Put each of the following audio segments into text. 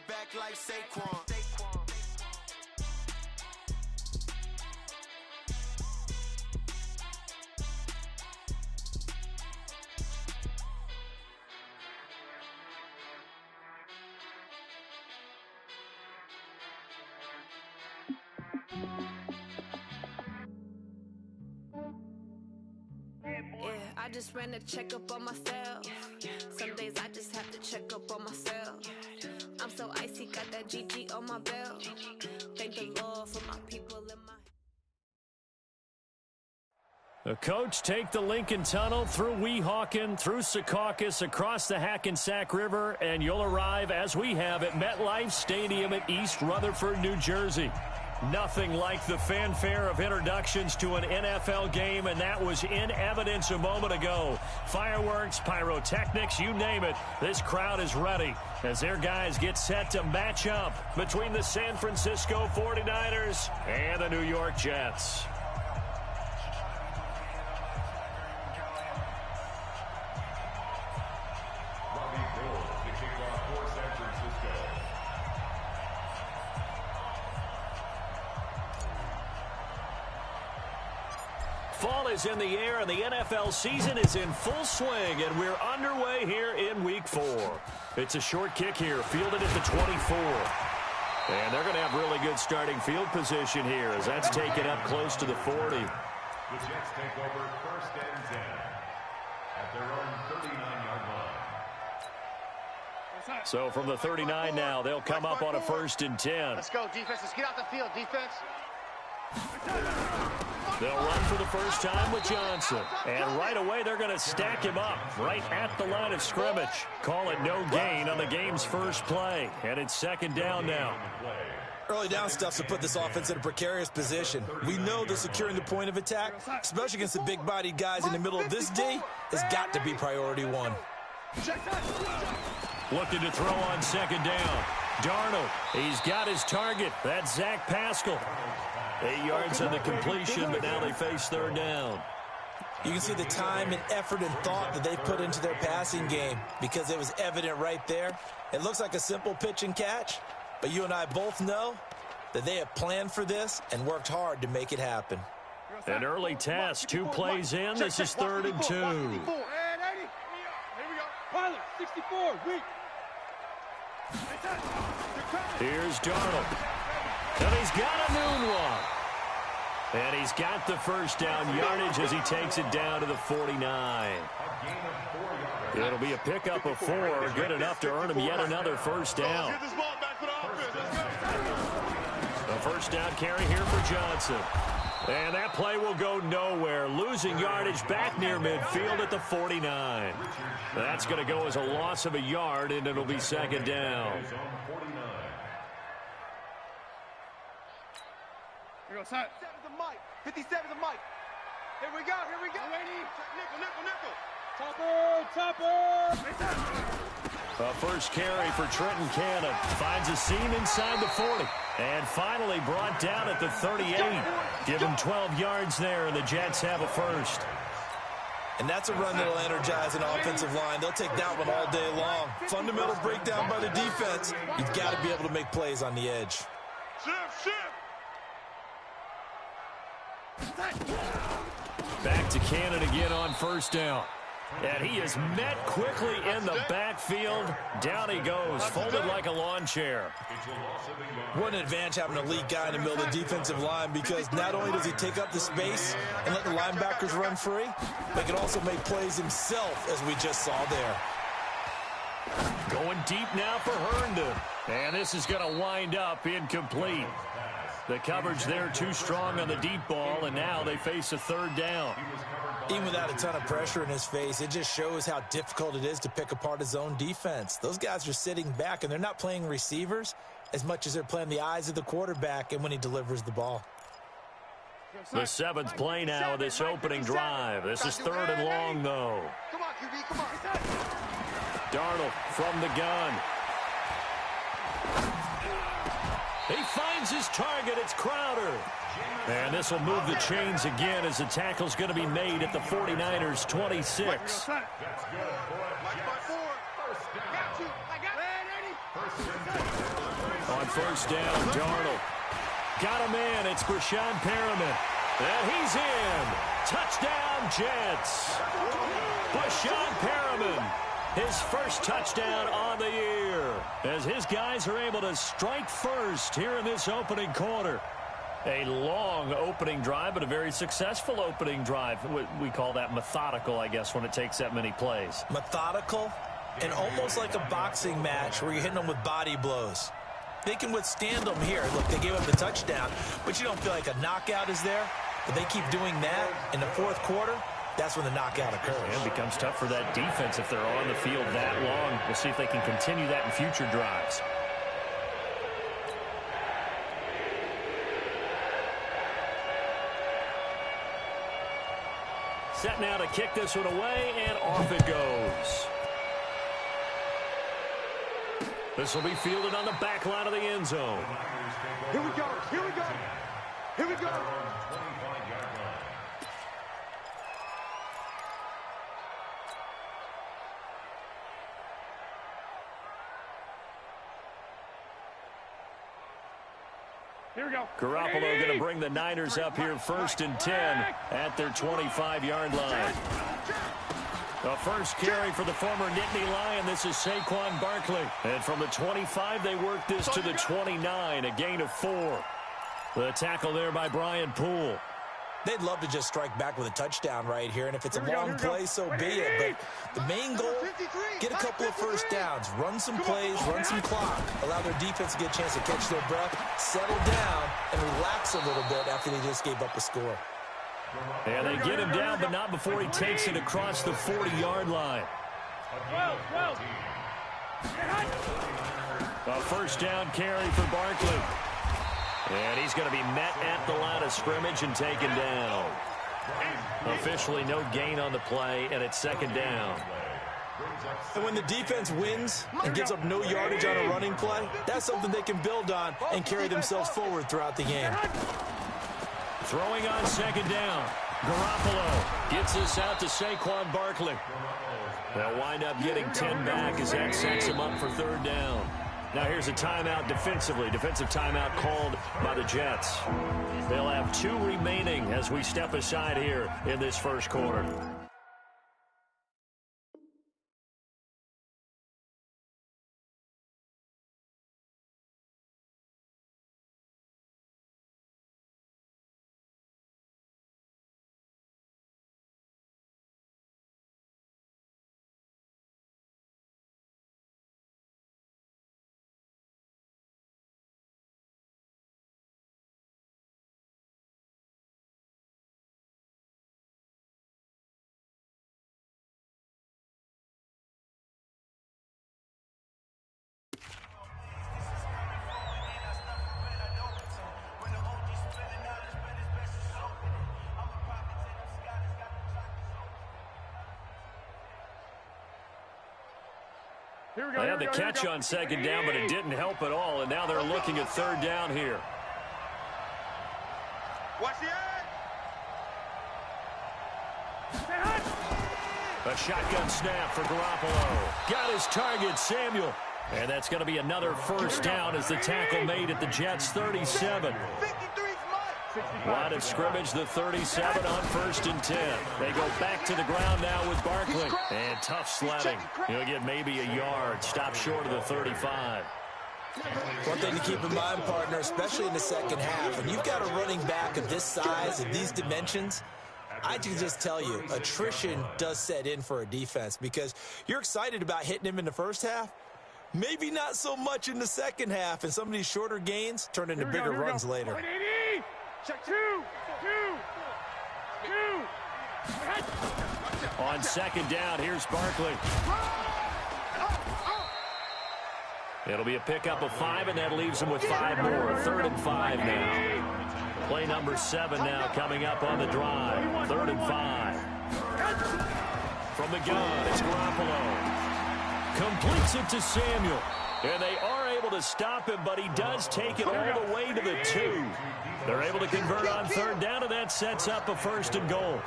it back like Saquon. I just ran a checkup on myself. Some days I just have to check up on myself. I'm so icy, got that GG on my belt. Thank the Lord for my people in my... The coach take the Lincoln Tunnel through Weehawken, through Secaucus, across the Hackensack River, and you'll arrive, as we have, at MetLife Stadium at East Rutherford, New Jersey. Nothing like the fanfare of introductions to an NFL game, and that was in evidence a moment ago. Fireworks, pyrotechnics, you name it. This crowd is ready as their guys get set to match up between the San Francisco 49ers and the New York Jets. Fall is in the air, and the NFL season is in full swing, and we're underway here in Week 4. It's a short kick here, fielded at the 24. And they're going to have really good starting field position here as that's taken up close to the 40. The Jets take over 1st and 10 at their own 39-yard line. So from the 39 now, they'll come up on a 1st and 10. Let's go, defense. Let's get out the field, defense. They'll run for the first time with Johnson. And right away, they're going to stack him up right at the line of scrimmage. Call it no gain on the game's first play. And it's 2nd down now. Early down stuff to put this offense in a precarious position. We know that securing the point of attack, especially against the big-bodied guys in the middle of this D, has got to be priority one. Looking to throw on 2nd down. Darnold, he's got his target. That's Zach Pascal. 8 yards on the completion, but now they face 3rd down. You can see the time and effort and thought that they put into their passing game because it was evident right there. It looks like a simple pitch and catch, but you and I both know that they have planned for this and worked hard to make it happen. An early test, 2 plays in. This is 3rd and 2. Here we go. Pilot, 64, weak. Here's Darnold. And he's got a noon one. And he's got the first down yardage as he takes it down to the 49. It'll be a pickup of 4, good enough to earn him yet another first down. A first down carry here for Johnson. And that play will go nowhere. Losing yardage back near midfield at the 49. That's going to go as a loss of a yard, and it'll be 2nd down. Here we go, son. 57's the mic. 57's the mic. Here we go, here we go. Nickel. A first carry for Trenton Cannon. Finds a seam inside the 40. And finally brought down at the 38. Give him 12 yards there, and the Jets have a first. And that's a run that will energize an offensive line. They'll take that one all day long. Fundamental breakdown by the defense. You've got to be able to make plays on the edge. Back to Cannon again on first down. And he is met quickly in the backfield. Down he goes, folded like a lawn chair. What an advantage having a elite guy in the middle of the defensive line, because not only does he take up the space and let the linebackers run free, but he can also make plays himself, as we just saw there. Going deep now for Herndon. And this is going to wind up incomplete. The coverage there too strong on the deep ball, and now they face a 3rd down. Even without a ton of pressure in his face, it just shows how difficult it is to pick apart his own defense. Those guys are sitting back, and they're not playing receivers as much as they're playing the eyes of the quarterback and when he delivers the ball. The 7th play now of this opening drive. This is 3rd and long, though. Come on, QB, come on. Darnold from the gun. He finds his target. It's Crowder. And this will move the chains again as the tackle's going to be made at the 49ers' 26. On first down, Darnold. Got a man. It's Brashad Perriman. And he's in. Touchdown, Jets. Brashad Perriman. His first touchdown on the year. As his guys are able to strike first here in this opening quarter. A long opening drive, but a very successful opening drive. We call that methodical, I guess, when it takes that many plays. Methodical and almost like a boxing match where you're hitting them with body blows. They can withstand them here. Look, they gave up the touchdown, but you don't feel like a knockout is there. But they keep doing that in the fourth quarter. That's when the knockout occurs. It becomes tough for that defense if they're on the field that long. We'll see if they can continue that in future drives. Set now to kick this one away, and off it goes. This will be fielded on the back line of the end zone. Here we go. Here we go. Here we go. Here we go. Garoppolo going to bring the Niners up here 1st and 10 at their 25-yard line. The first carry for the former Nittany Lion. This is Saquon Barkley. And from the 25, they work this to the 29, a gain of 4. The tackle there by Brian Poole. They'd love to just strike back with a touchdown right here, and if it's a long play, so be it. But the main goal, get a couple of first downs, run some plays, run some clock, allow their defense to get a chance to catch their breath, settle down, and relax a little bit after they just gave up a score. And they get him down, but not before he takes it across the 40-yard line. A first down carry for Barkley. And he's going to be met at the line of scrimmage and taken down. Officially no gain on the play, and it's 2nd down. And when the defense wins and gives up no yardage on a running play, that's something they can build on and carry themselves forward throughout the game. Throwing on 2nd down. Garoppolo gets this out to Saquon Barkley. They'll wind up getting 10 back as that sets him up for 3rd down. Now here's a timeout defensively. Defensive timeout called by the Jets. They'll have 2 remaining as we step aside here in this first quarter. They had the catch on 2nd down, but it didn't help at all, and now they're looking at 3rd down here. Watch the edge. A shotgun snap for Garoppolo. Got his target, Samuel. And that's going to be another first down as the tackle made at the Jets' 37. Line of scrimmage, the 37 on 1st and 10. They go back to the ground now with Barkley. And tough sledding. He'll get maybe a yard. Stop short of the 35. One thing to keep in mind, partner, especially in the second half, when you've got a running back of this size and these dimensions, I can just tell you, attrition does set in for a defense because you're excited about hitting him in the first half. Maybe not so much in the second half, and some of these shorter gains turn into bigger runs later. Check 2. On 2nd down, here's Barkley. It'll be a pickup of 5, and that leaves him with 5 more. 3rd and 5 now. Play number 7 now coming up on the drive. 3rd and 5. From the gun, it's Garoppolo. Completes it to Samuel. And they are able to stop him, but he does take it all the way to the 2. They're able to convert on 3rd down, and that sets up a 1st and goal.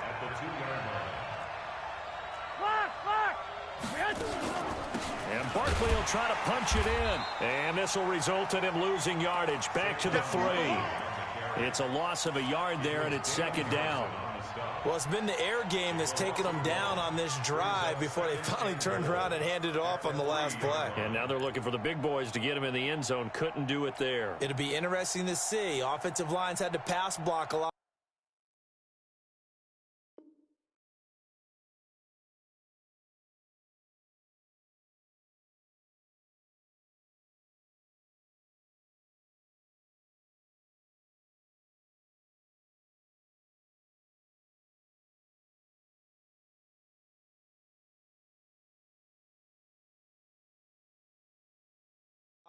And Barkley will try to punch it in. And this will result in him losing yardage. Back to the 3. It's a loss of a yard there, and it's second down. Well, it's been the air game that's taken them down on this drive before they finally turned around and handed it off on the last play. And now they're looking for the big boys to get him in the end zone. Couldn't do it there. It'll be interesting to see. Offensive lines had to pass block a lot.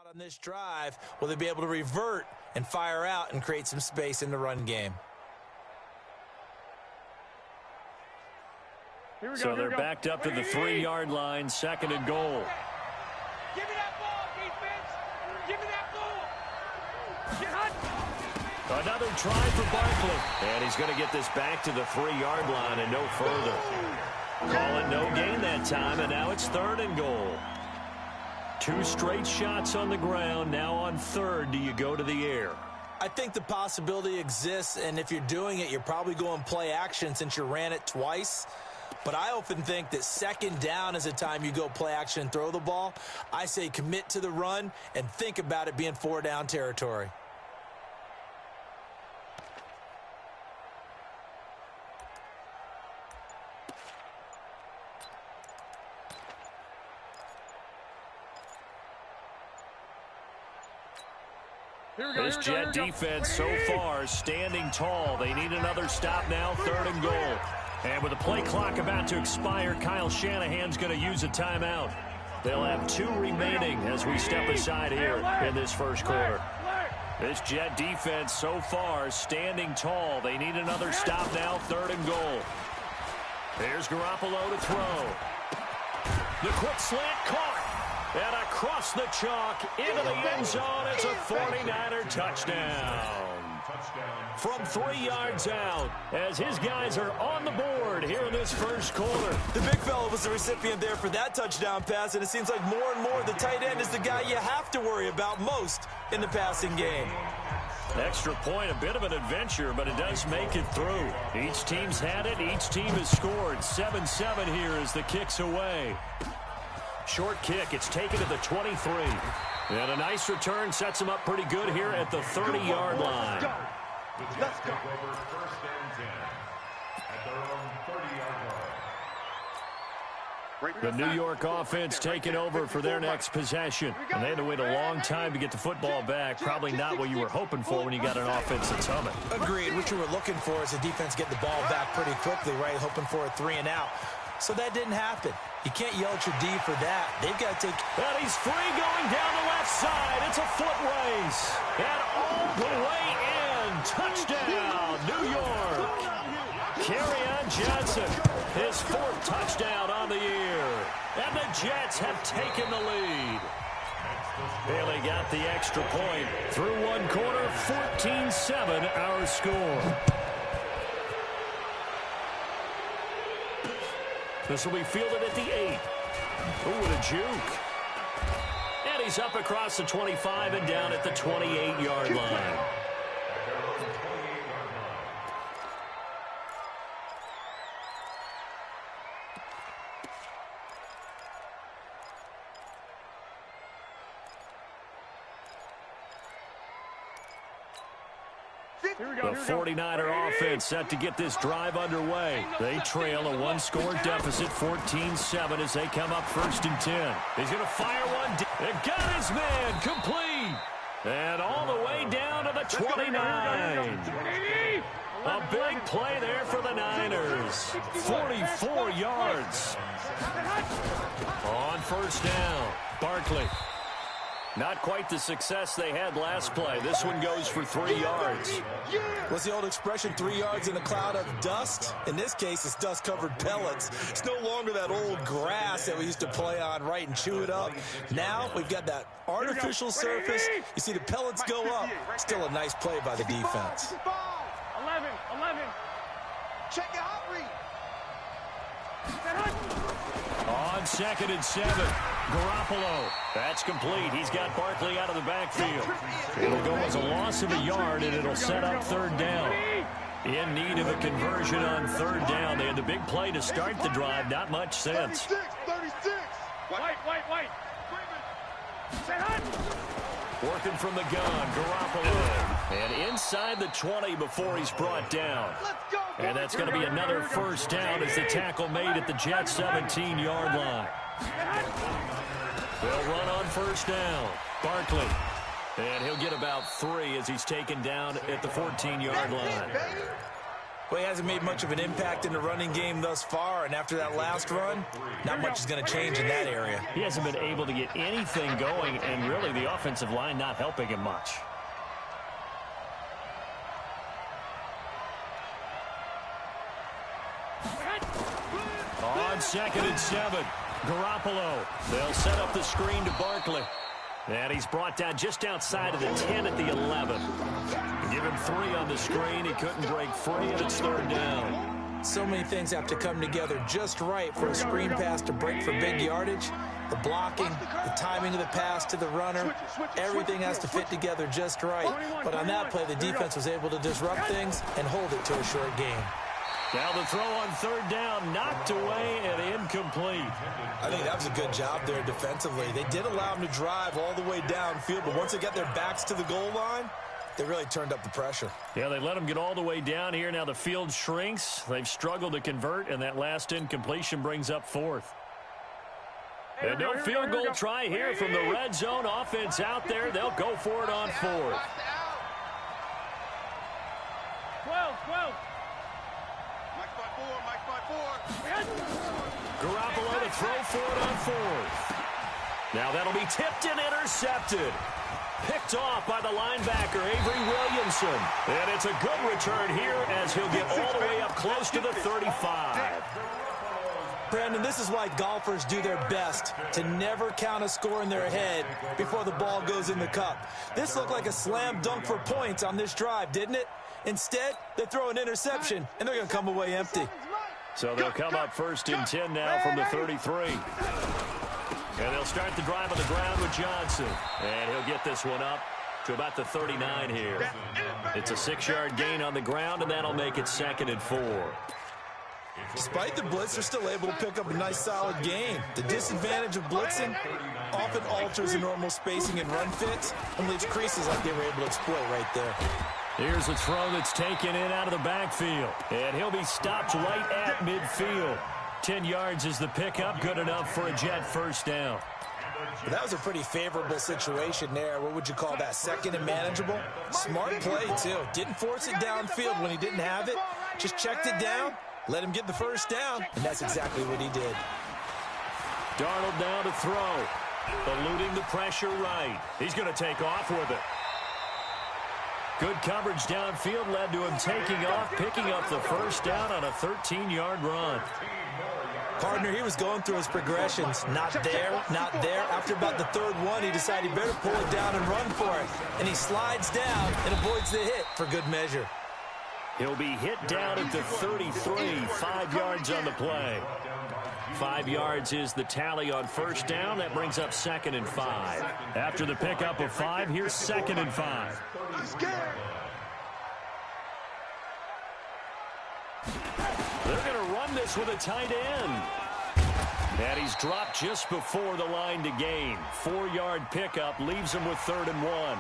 On this drive, will they be able to revert and fire out and create some space in the run game? So they're backed up to the 3-yard line, second and goal. Give me that ball, defense. Give me that ball. Get hot. Another try for Barkley. And he's going to get this back to the 3-yard line and no further. Call it no gain that time, and now it's third and goal. 2 straight shots on the ground. Now on third, do you go to the air? I think the possibility exists, and if you're doing it, you're probably going play action since you ran it twice. But I often think that second down is a time you go play action and throw the ball. I say commit to the run and think about it being 4-down territory. This Jet defense so far standing tall. They need another stop now, third and goal. And with the play clock about to expire, Kyle Shanahan's going to use a timeout. They'll have 2 remaining as we step aside here in this first quarter. This Jet defense so far standing tall. They need another stop now, third and goal. Here's Garoppolo to throw. The quick slant caught. And across the chalk into the end zone. It's a 49er touchdown. From 3 yards out as his guys are on the board here in this first quarter. The big fella was the recipient there for that touchdown pass, and it seems like more and more the tight end is the guy you have to worry about most in the passing game. Extra point, a bit of an adventure, but it does make it through. Each team's had it. Each team has scored. 7-7 here as the kick's away. Short kick. It's taken to the 23. And a nice return sets him up pretty good here at the 30-yard line. Let's go. Over first and 10 at their own 30-yard line. The New York offense taking over for their next possession. And they had to wait a long time to get the football back. Probably not what you were hoping for when you got an offense that's humming. Agreed. What you were looking for is the defense get the ball back pretty quickly, right? Hoping for a 3 and out. So that didn't happen. You can't yell at your D for that. They've got to take... And he's free going down the left side. It's a foot race. And all the way in. Touchdown, New York. Kerryon Johnson, his 4th touchdown on the year. And the Jets have taken the lead. Bailey got the extra point. Through 1 quarter, 14-7 our score. This will be fielded at the 8. Ooh, what a juke. And he's up across the 25 and down at the 28-yard line. The 49er offense set to get this drive underway. They trail a 1-score deficit, 14-7 as they come up first and 10. He's going to fire one. And got his man complete. And all the way down to the 29. A big play there for the Niners. 44 yards. On first down, Barkley. Not quite the success they had last play. This one goes for 3 yards. What's the old expression, 3 yards in a cloud of dust? In this case, it's dust-covered pellets. It's no longer that old grass that we used to play on, right, and chew it up. Now we've got that artificial surface. You see the pellets go up. Still a nice play by the defense. 11. Check your hot read. On 2nd and 7. Garoppolo. That's complete. He's got Barkley out of the backfield. It'll go as a loss of a yard, and it'll set up third down. In need of a conversion on third down. They had the big play to start the drive. Not much sense. 36. White. Working from the gun, Garoppolo. And inside the 20 before he's brought down. And that's going to be another first down as the tackle made at the Jets' 17-yard line. They'll run on first down. Barkley. And he'll get about 3 as he's taken down at the 14-yard line. Well, he hasn't made much of an impact in the running game thus far, and after that last run, not much is going to change in that area. He hasn't been able to get anything going, and really the offensive line not helping him much. On 2nd and 7, Garoppolo. They'll set up the screen to Barkley. And he's brought down just outside of the 10 at the 11. Give him 3 on the screen. He couldn't break free, and it's third down. So many things have to come together just right for a screen pass to break for big yardage. The blocking, the timing of the pass to the runner, everything has to fit together just right. But on that play, the defense was able to disrupt things and hold it to a short game. Now the throw on third down, knocked away and incomplete. I think that was a good job there defensively. They did allow them to drive all the way downfield, but once they got their backs to the goal line, they really turned up the pressure. Yeah, they let them get all the way down here. Now the field shrinks. They've struggled to convert, and that last incompletion brings up 4th. And no field goal try here from the red zone. Offense out there. They'll go for it on 4th. 12. Garoppolo to throw for it on 4th. Now that'll be tipped and intercepted. Picked off by the linebacker, Avery Williamson. And it's a good return here as he'll get all the way up close to the 35. Brandon, this is why golfers do their best to never count a score in their head before the ball goes in the cup. This looked like a slam dunk for points on this drive, didn't it? Instead, they throw an interception, and they're going to come away empty. So they'll come up 1st and 10 now from the 33. And they'll start the drive on the ground with Johnson. And he'll get this one up to about the 39 here. It's a 6-yard gain on the ground, and that'll make it 2nd and 4. Despite the blitz, they're still able to pick up a nice, solid gain. The disadvantage of blitzing often alters the normal spacing and run fits and leaves creases like they were able to exploit right there. Here's a throw that's taken in out of the backfield. And he'll be stopped right at midfield. 10 yards is the pickup, good enough for a Jet first down. But that was a pretty favorable situation there. What would you call that, 2nd and manageable? Smart play, too. Didn't force it downfield when he didn't have it. Just checked it down, let him get the first down, and that's exactly what he did. Darnold now to throw. Eluding the pressure right. He's going to take off with it. Good coverage downfield led to him taking off, picking up the first down on a 13-yard run. Partner, he was going through his progressions. Not there, not there. After about the 3rd one, he decided he better pull it down and run for it. And he slides down and avoids the hit for good measure. He'll be hit down at the 33, 5 yards on the play. 5 yards is the tally on first down. That brings up 2nd and 5. After the pickup of 5, here's 2nd and 5. They're going to run this with a tight end. And he's dropped just before the line to gain. 4-yard pickup leaves him with 3rd and 1.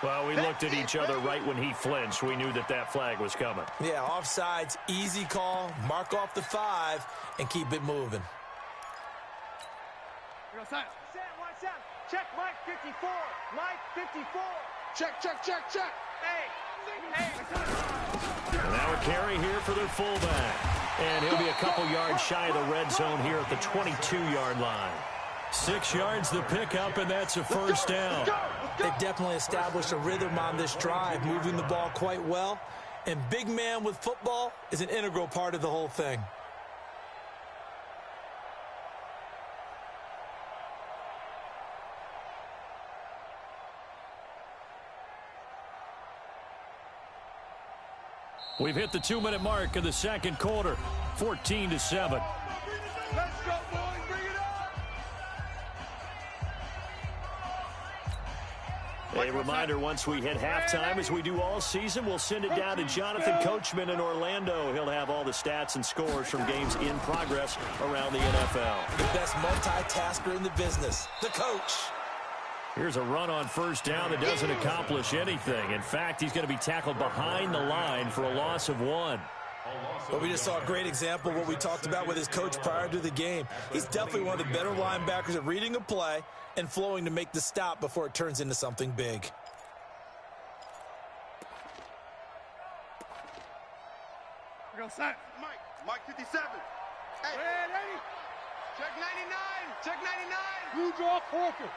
Well, we looked at each other right when he flinched. We knew that that flag was coming. Yeah, offsides, easy call. Mark off the 5 and keep it moving. Sam, check Mike 54. Mike 54. Check. Hey. And now a carry here for their fullback. And he'll be a couple yards shy of the red zone here at the 22-yard line. 6 yards the pickup, and that's a first down. They've definitely established a rhythm on this drive, moving the ball quite well. And big man with football is an integral part of the whole thing. We've hit the 2-minute mark of the second quarter, 14-7. Let's go, boys. Bring it up. A reminder, once we hit halftime, as we do all season, we'll send it down to Jonathan Coachman in Orlando. He'll have all the stats and scores from games in progress around the NFL. The best multitasker in the business, the coach. Here's a run on first down that doesn't accomplish anything. In fact, he's going to be tackled behind the line for a loss of 1. But we just saw a great example of what we talked about with his coach prior to the game. He's definitely one of the better linebackers at reading a play and flowing to make the stop before it turns into something big. We're going to set. Mike 57. Hey. Ready? Check 99. Check 99. Blue draw focus.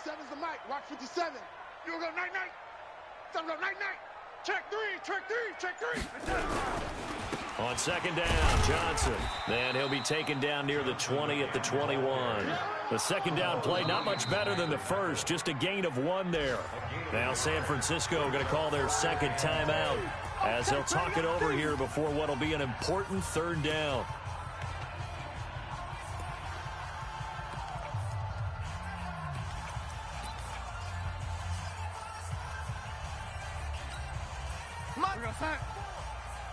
57's the Mike. Watch 57. You go night night. Some go night night. Check 3. Check 3. Check 3. On second down, Johnson. Then he'll be taken down near the 20 at the 21. The second down play not much better than the first, just a gain of 1 there. Now San Francisco going to call their second timeout as they'll talk it over here before what will be an important third down.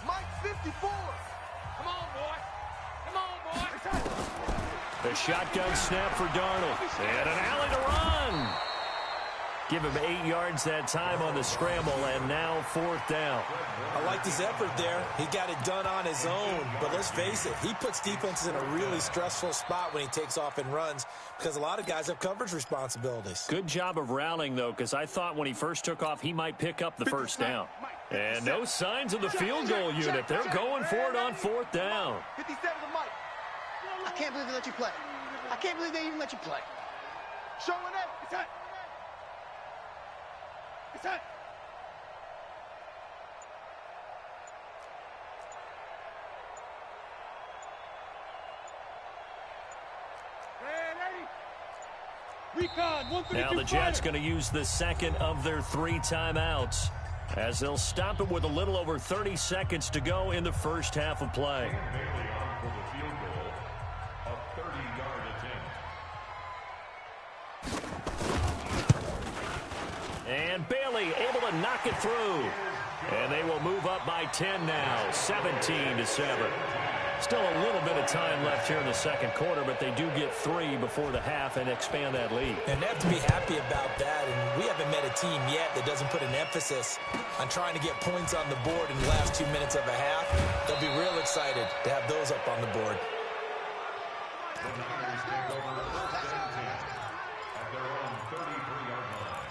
Mike 54. Come on, boy. Come on, boy. The shotgun snap for Darnold. And an alley to run. Give him 8 yards that time on the scramble, and now fourth down. I like his effort there. He got it done on his own. But let's face it, he puts defenses in a really stressful spot when he takes off and runs because a lot of guys have coverage responsibilities. Good job of rallying, though, because I thought when he first took off, he might pick up the first down. And no signs of the field goal unit. They're going for it on fourth down. 57 to Mike. I can't believe they let you play. I can't believe they even let you play. Showing it. It's it. It's it. Now the Jets going to use the second of their 3 timeouts as they'll stop it with a little over 30 seconds to go in the first half of play. Bailey on for the field goal, a 30-yard attempt. And Bailey able to knock it through. And they will move up by 10 now, 17-7. Still a little bit of time left here in the second quarter, but they do get 3 before the half and expand that lead. And they have to be happy about that. And we haven't met a team yet that doesn't put an emphasis on trying to get points on the board in the last 2 minutes of a half. They'll be real excited to have those up on the board. The Niners take over first and 10 at their own 33-yard line.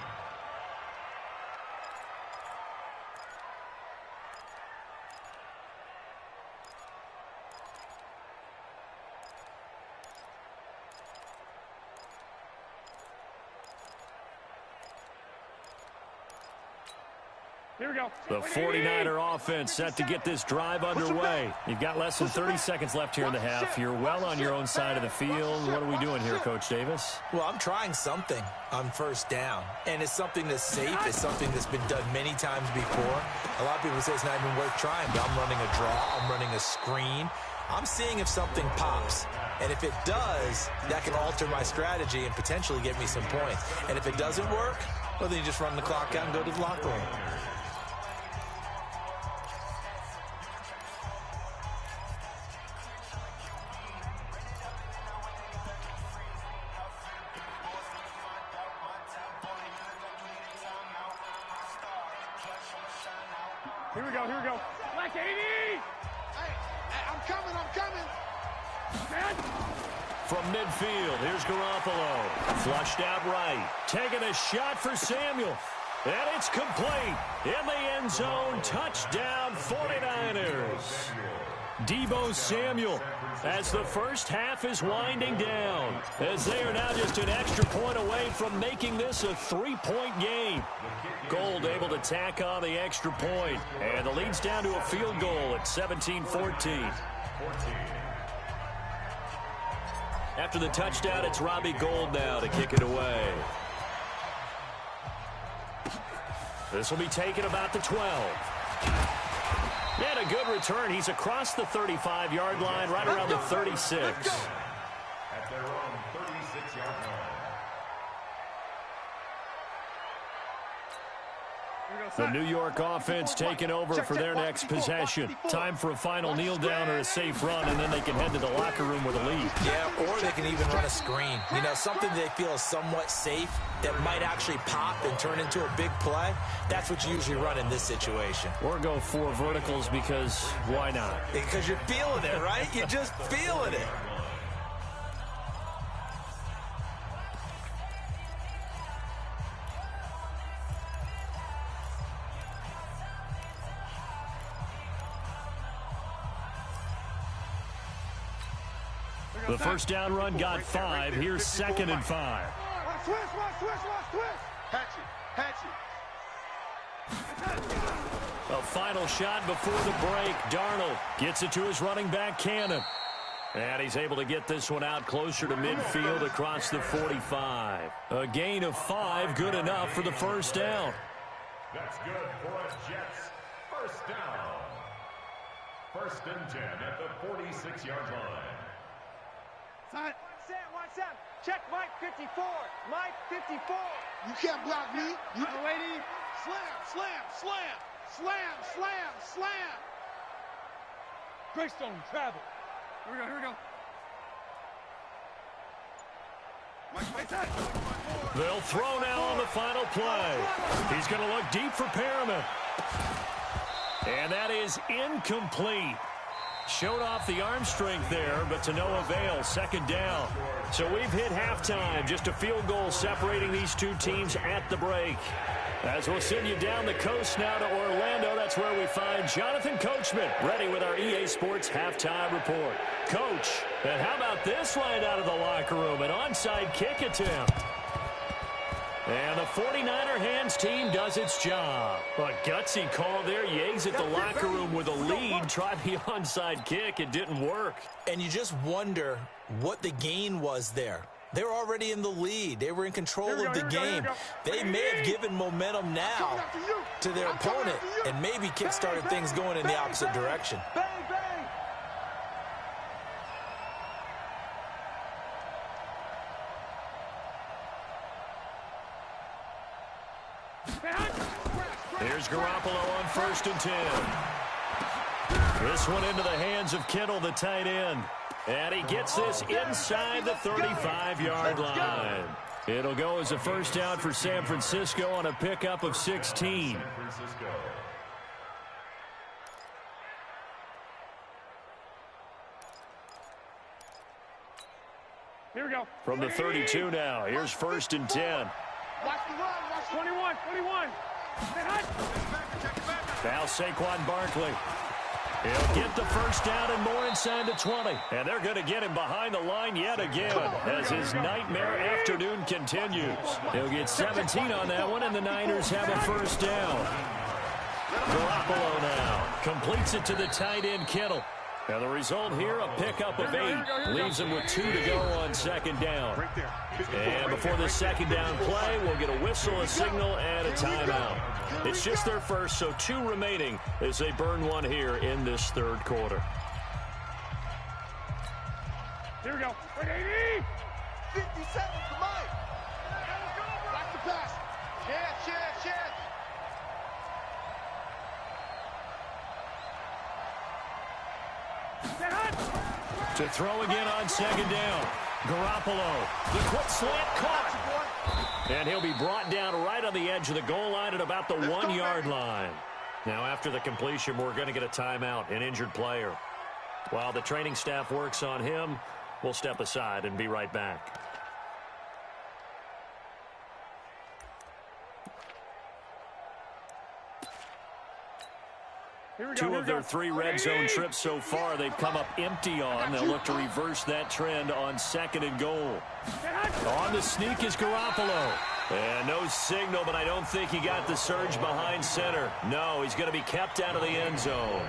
Here we go. The 49er offense set to get this drive underway. You've got less than 30 seconds left here in the half. You're well on your own side of the field. What are we doing here, Coach Davis? Well, I'm trying something on first down, and it's something that's safe. It's something that's been done many times before. A lot of people say it's not even worth trying, but I'm running a draw. I'm running a screen. I'm seeing if something pops. And if it does, that can alter my strategy and potentially get me some points. And if it doesn't work, well, then you just run the clock out and go to the locker room. Here we go. Black 80! Hey, I'm coming. Man. From midfield, here's Garoppolo. Flushed out right. Taking a shot for Samuel. And it's complete. In the end zone, touchdown 49ers. Deebo Samuel as the first half is winding down, as they are now just an extra point away from making this a 3-point game. Gold able to tack on the extra point, and the lead's down to a field goal at 17-14. After the touchdown, it's Robbie Gould now to kick it away. This will be taken about the 12. And a good return. He's across the 35-yard line, right around the 36. At their own 36. The New York offense taking over for their next possession. Time for a final kneel down or a safe run, and then they can head to the locker room with a lead. Yeah, or they can even run a screen. You know, something they feel is somewhat safe that might actually pop and turn into a big play. That's what you usually run in this situation. Or go 4 verticals because why not? Because you're feeling it, right? You're just feeling it. The first down run got 5. Here's 2nd and 5. Watch twist. Hatch it. A final shot before the break. Darnold gets it to his running back, Cannon. And he's able to get this one out closer to midfield across the 45. A gain of 5, good enough for the first down. That's good for a Jets first down. 1st and 10 at the 46-yard line. Watch Sam. Check Mike 54. Mike 54. You can't block me. You Lady. Slam. Greystone travel. Here we go. They'll throw now on the final play. He's going to look deep for Perriman. And that is incomplete. Showed off the arm strength there, but to no avail. 2nd down. So we've hit halftime. Just a field goal separating these two teams at the break. As we'll send you down the coast now to Orlando, that's where we find Jonathan Coachman, ready with our EA Sports halftime report. Coach, and how about this right out of the locker room? An onside kick attempt. And the 49er hands team does its job. A gutsy call there. You exit the locker room with a lead. Try the onside kick. It didn't work. And you just wonder what the gain was there. They're already in the lead. They were in control of the game. They may have given momentum now to their opponent and maybe kick-started things going in the opposite direction. Here's Garoppolo on 1st and 10. This one into the hands of Kittle, the tight end. And he gets this inside the 35-yard line. It'll go as a first down for San Francisco on a pickup of 16. Here we go. From the 32 now. Here's 1st and 10. watch the run. Watch 21. Now Saquon Barkley. He'll get the first down and more inside the 20. And they're going to get him behind the line yet again as his nightmare afternoon continues. He'll get 17 on that one, and the Niners have a first down. Garoppolo now completes it to the tight end, Kittle. And the result here, a pickup of 8. Leaves him with 2 to go on 2nd down. And before the 2nd down play, we'll get a whistle, a signal, and a timeout. It's just their first, so 2 remaining as they burn one here in this 3rd quarter. Here we go. 57 for Mike. Watch the pass. Chance. To throw again on 2nd down. Garoppolo, the quick slant caught. And he'll be brought down right on the edge of the goal line at about the 1-yard line. Now after the completion, we're going to get a timeout, an injured player. While the training staff works on him, we'll step aside and be right back. Two of their 3 red zone trips so far, they've come up empty on. They'll look to reverse that trend on 2nd and goal. On the sneak is Garoppolo. And no signal, but I don't think he got the surge behind center. No, he's going to be kept out of the end zone.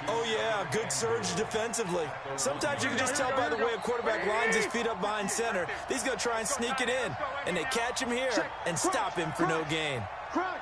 Oh, yeah, good surge defensively. Sometimes you can just tell by the way a quarterback lines his feet up behind center. He's going to try and sneak it in. And they catch him here and stop him for no gain. Crunch.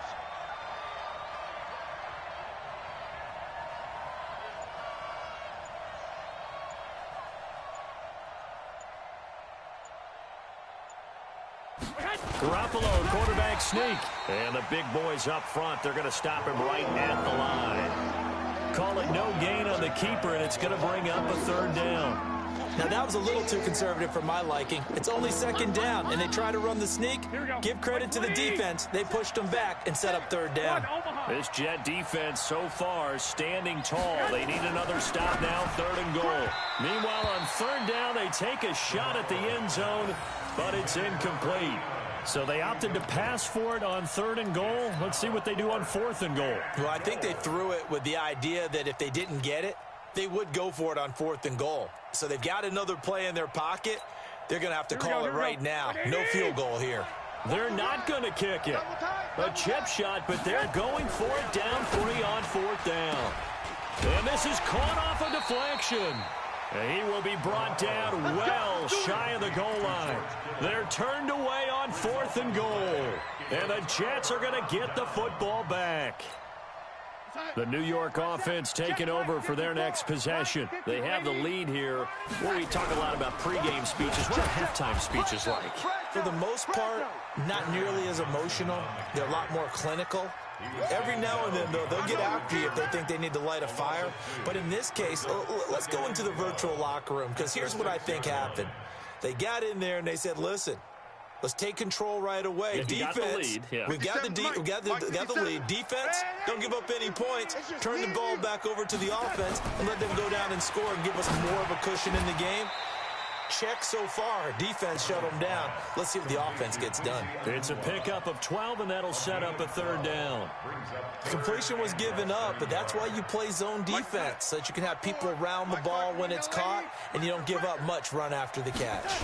Garoppolo, quarterback sneak. And the big boys up front, they're going to stop him right at the line. Call it no gain on the keeper, and it's going to bring up a third down. Now, that was a little too conservative for my liking. It's only second down, and they try to run the sneak. Give credit to the defense. They pushed them back and set up third down. This Jet defense so far standing tall. They need another stop now, third and goal. Meanwhile, on third down, they take a shot at the end zone, but it's incomplete. So they opted to pass for it on third and goal. Let's see what they do on fourth and goal. Well, I think they threw it with the idea that if they didn't get it, they would go for it on fourth and goal. So they've got another play in their pocket. They're going to have to call it right now. No field goal here. They're not going to kick it. A chip shot, but they're going for it down 3 on fourth down. And this is caught off a deflection. And he will be brought down well shy of the goal line. They're turned away on fourth and goal. And the Jets are going to get the football back. The New York offense taking over for their next possession. They have the lead here. Where we talk a lot about pregame speeches. What are halftime speeches like? For the most part, not nearly as emotional. They're a lot more clinical. Every now and then, though, they'll get after you if they think they need to light a fire. But in this case, let's go into the virtual locker room, because here's what I think happened. They got in there and they said, listen, let's take control right away. Yeah, defense, got the lead. Yeah. we got the lead. Defense, don't give up any points. Turn the ball back over to the offense and let them go down and score and give us more of a cushion in the game. Check so far. Defense shut them down. Let's see what the offense gets done. It's a pickup of 12, and that'll set up a third down. Completion was given up, but that's why you play zone defense, so that you can have people around the ball when it's caught, and you don't give up much run after the catch.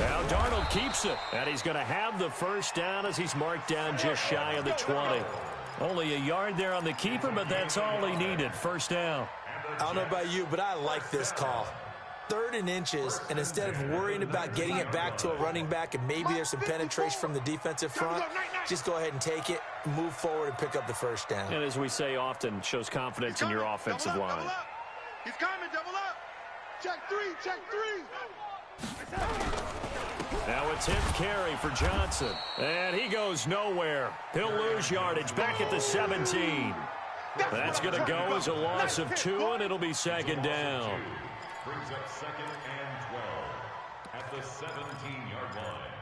Now Darnold keeps it, and he's going to have the first down as he's marked down just shy of the 20. Only a yard there on the keeper, but that's all he needed. First down. I don't know about you, but I like this call. 3rd and inches, and instead of worrying about getting it back to a running back and maybe there's some penetration from the defensive front, just go ahead and take it, move forward, and pick up the first down. And as we say often, shows confidence in your offensive line. He's coming, double up. Check 3, check 3. Now a 10th carry for Johnson. And he goes nowhere. He'll lose yardage back at the 17. That's going to go as a loss of 2, and it'll be second down. Brings up second and 12 at the 17-yard line.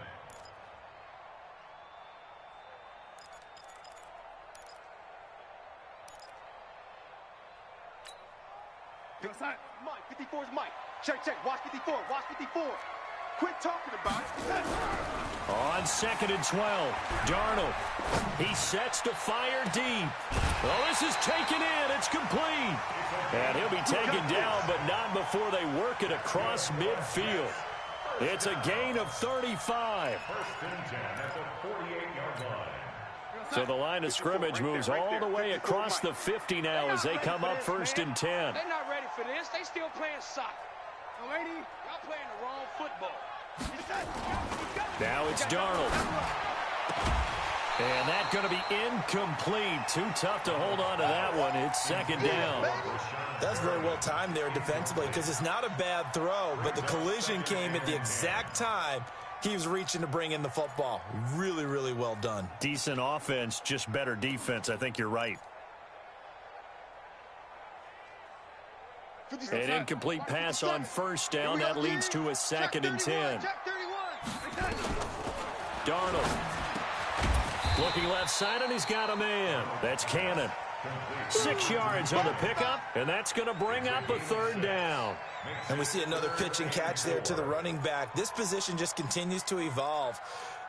Big side. Mike, 54 is Mike. Check, check. Watch 54. Watch 54. Quit talking about it. On second and 12, Darnold. He sets to fire deep. Well, this is taken in. It's complete. And he'll be taken down, but not before they work it across midfield. It's a gain of 35. First and 10 at the 48-yard line. So the line of scrimmage moves all the way across the 50 now as they come up first and 10. They're not ready for this. They still playing soccer. Lady, y'all playing the wrong football. Now it's Darnold. And that's going to be incomplete. Too tough to hold on to that one. It's second down. That's very well timed there defensively, because it's not a bad throw, but the collision came at the exact time he was reaching to bring in the football. Really, really well done. Decent offense, just better defense. I think you're right. An incomplete pass on first down. That leads to a second and 10. Darnold looking left side, and he's got a man. That's Cannon. 6 yards on the pickup, and that's going to bring up a third down. And we see another pitch and catch there to the running back. This position just continues to evolve.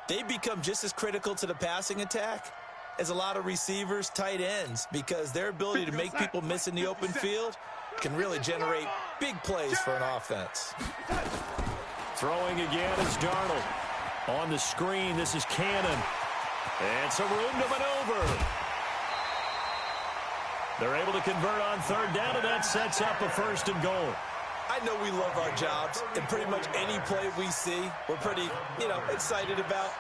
They become just as critical to the passing attack as a lot of receivers, tight ends, because their ability to make people miss in the open field can really generate big plays for an offense. Throwing again is Darnold. On the screen, this is Cannon. And some room to maneuver. They're able to convert on third down, and that sets up a first and goal. I know we love our jobs, and pretty much any play we see, we're pretty, excited about.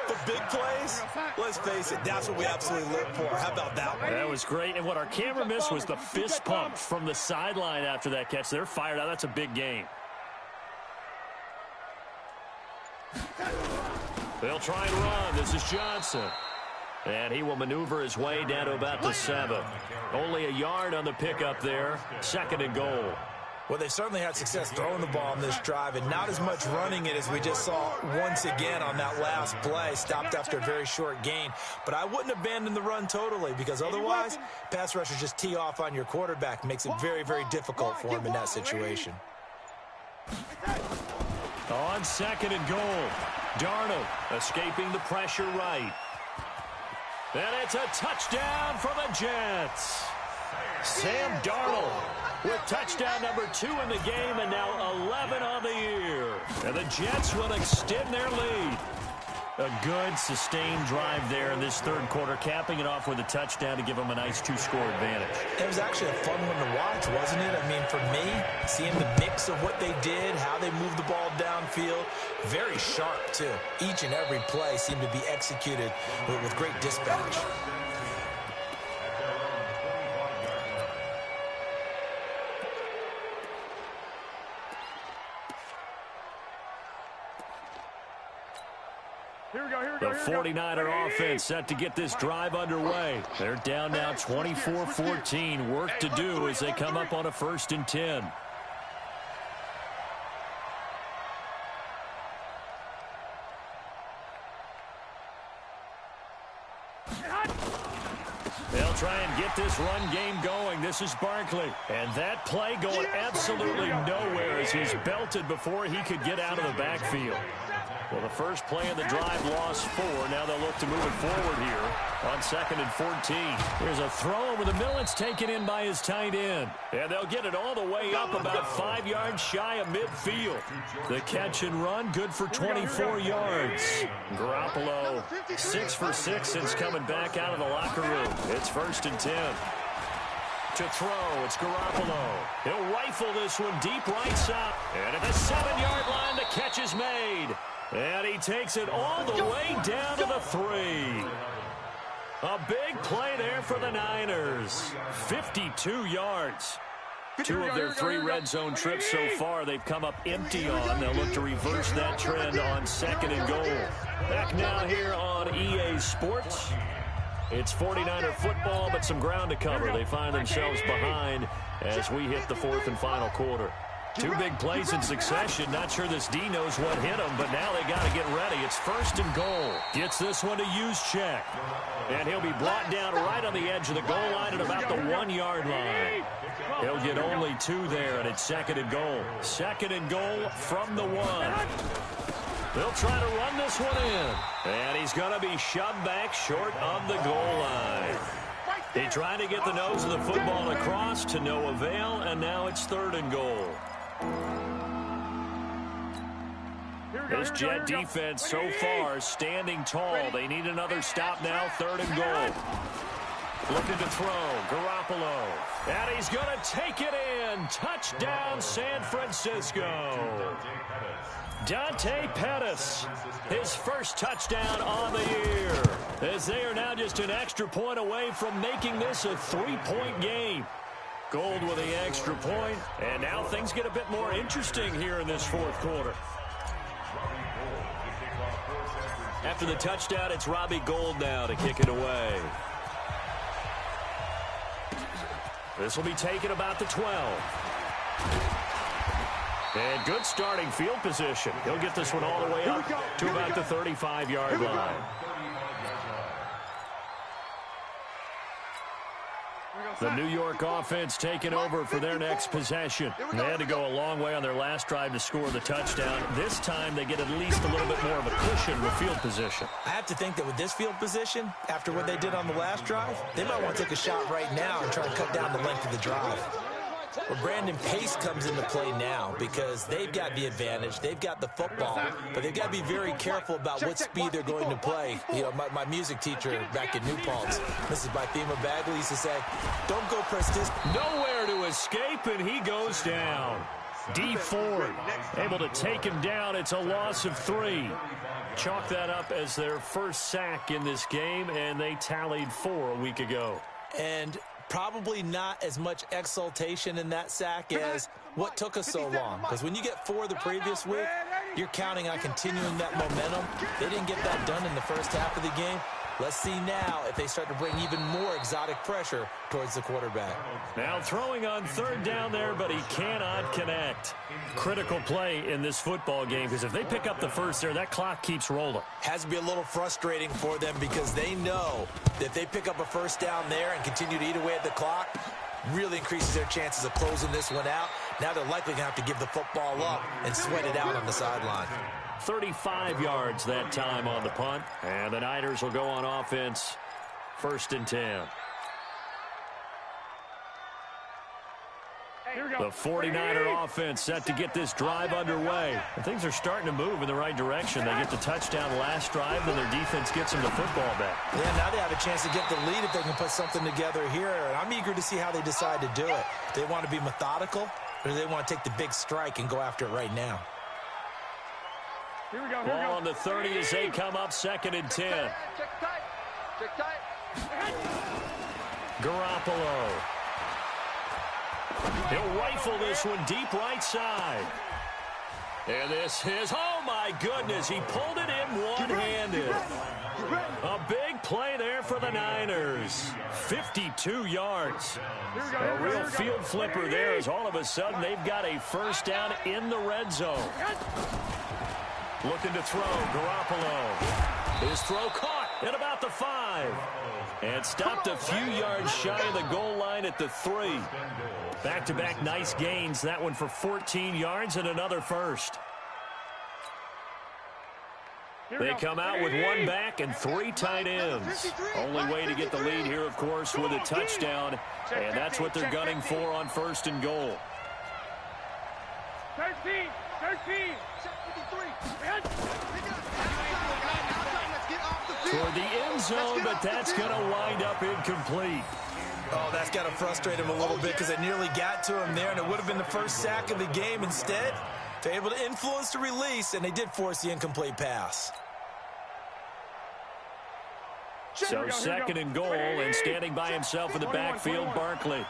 But big plays, let's face it, that's what we absolutely live for. How about that one? That was great. And what our camera missed was the fist pump from the sideline after that catch. They're fired out. That's a big game. They'll try and run. This is Johnson. And he will maneuver his way down to about the 7. Only a yard on the pickup there. 2nd and goal. Well, they certainly had success throwing the ball in this drive, and not as much running it as we just saw once again on that last play. Stopped after a very short gain. But I wouldn't abandon the run totally, because otherwise, pass rushers just tee off on your quarterback. Makes it very, very difficult for him in that situation. On 2nd and goal, Darnold escaping the pressure right. And it's a touchdown for the Jets. Sam Darnold with touchdown number 2 in the game, and now 11 on the year. And the Jets will extend their lead. A good, sustained drive there in this 3rd quarter, capping it off with a touchdown to give them a nice 2-score advantage. It was actually a fun one to watch, wasn't it? I mean, for me, seeing the mix of what they did, how they moved the ball downfield, very sharp, too. Each and every play seemed to be executed with great dispatch. The 49er offense set to get this drive underway. They're down now 24-14. Work to do as they come up on a 1st and 10. They'll try and get this run game going. This is Barkley. And that play going absolutely nowhere as he's belted before he could get out of the backfield. Well, the first play of the drive lost 4. Now they'll look to move it forward here on 2nd and 14. Here's a throw over the middle. It's taken in by his tight end. And they'll get it all the way up about 5 yards shy of midfield. The catch and run, good for 24 yards. Garoppolo, 6 for 6 since coming back out of the locker room. It's 1st and 10. To throw, it's Garoppolo. He'll rifle this one deep right side. And at the 7-yard line, the catch is made. And he takes it all the way down to the 3. A big play there for the Niners. 52 yards. 2 of their 3 red zone trips so far they've come up empty on. They'll look to reverse that trend on 2nd and goal. Back now here on EA Sports. It's 49er football, but some ground to cover. They find themselves behind as we hit the 4th and final quarter. 2 big plays in succession. Not sure this D knows what hit him, but now they got to get ready. It's 1st and goal. Gets this one to Juszczyk. And he'll be brought down right on the edge of the goal line at about the 1-yard line. He'll get only 2 there, and it's 2nd and goal. 2nd and goal from the 1. They'll try to run this one in. And he's going to be shoved back short of the goal line. He tried to get the nose of the football across to no avail, and now it's 3rd and goal. This Jet defense so far standing tall. They need another stop now. 3rd and goal. Looking to throw. Garoppolo. And he's going to take it in. Touchdown, San Francisco. Dante Pettis, his first touchdown on the year, as they are now just an extra point away from making this a 3-point game. Gold with the extra point, and now things get a bit more interesting here in this 4th quarter. After the touchdown, it's Robbie Gould now to kick it away. This will be taken about the 12. And good starting field position. He'll get this one all the way up to about the 35-yard line. The New York offense taking over for their next possession. They had to go a long way on their last drive to score the touchdown. This time they get at least a little bit more of a cushion with field position. I have to think that with this field position, after what they did on the last drive, they might want to take a shot right now and try to cut down the length of the drive. Well, Brandon, pace comes into play now because they've got the advantage. They've got the football, but they've got to be very careful about what speed they're going to play. You know, my music teacher back in New Paltz, Mrs. Bythema Bagley, used to say, don't go press this. Nowhere to escape, and he goes down. D Ford able to take him down. It's a loss of 3. Chalk that up as their first sack in this game, and they tallied 4 a week ago. And probably not as much exultation in that sack as what took us so long. Because when you get 4 the previous week, You're counting on continuing that momentum. They didn't get that done in the first half of the game. Let's see now if they start to bring even more exotic pressure towards the quarterback. Now throwing on third down there, but he cannot connect. Critical play in this football game, because if they pick up the first there, that clock keeps rolling. Has to be a little frustrating for them because they know that if they pick up a first down there and continue to eat away at the clock, really increases their chances of closing this one out. Now they're likely going to have to give the football up and sweat it out on the sideline. 35 yards that time on the punt. And the Niners will go on offense. 1st and 10. The 49er offense set to get this drive underway. And things are starting to move in the right direction. They get the touchdown last drive, then their defense gets them the football back. Yeah, now they have a chance to get the lead if they can put something together here. And I'm eager to see how they decide to do it. Do they want to be methodical, or do they want to take the big strike and go after it right now? Here we go. Ball on the 30 as they come up 2nd and 10. Check tight. Check tight. Garoppolo. He'll rifle this one deep right side. And this is, oh my goodness, he pulled it in one-handed. A big play there for the Niners. 52 yards. A real field flipper there as all of a sudden they've got a first down in the red zone. Looking to throw, Garoppolo. His throw caught at about the 5. And stopped a few yards shy of the goal line at the 3. Back-to-back nice gains. That one for 14 yards and another first. They come out with one back and 3 tight ends. Only way to get the lead here, of course, with a touchdown. And that's what they're gunning for on 1st and goal. 13. Toward the end zone, but that's going to wind up incomplete. Oh, that's got to frustrate him a little bit because they nearly got to him there, and it would have been the first sack of the game. Instead, they're able to influence the release, and they did force the incomplete pass. So 2nd and goal, and standing by himself in the backfield, Barkley.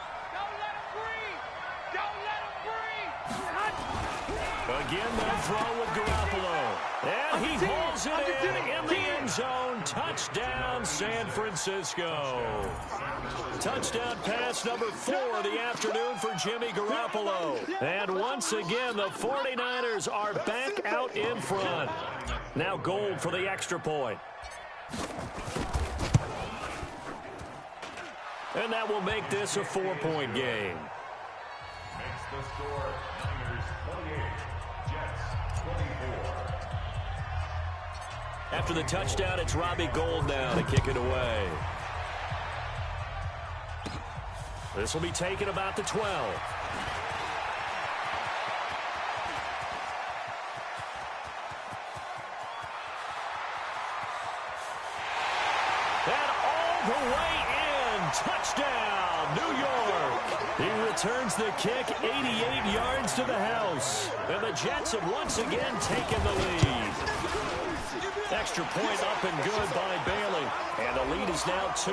Again, that throw with Garoppolo. And he hauls it in the end zone. Touchdown, San Francisco. Touchdown pass number 4 of the afternoon for Jimmy Garoppolo. And once again, the 49ers are back out in front. Now Gold for the extra point. And that will make this a 4-point game. Makes the score Niners 28, Jets 24. After the touchdown, it's Robbie Gould now to kick it away. This will be taken about the 12. And all the way in. Touchdown, New York. He returns the kick 88 yards to the house. And the Jets have once again taken the lead. Extra point up and good by Bailey. And the lead is now 2.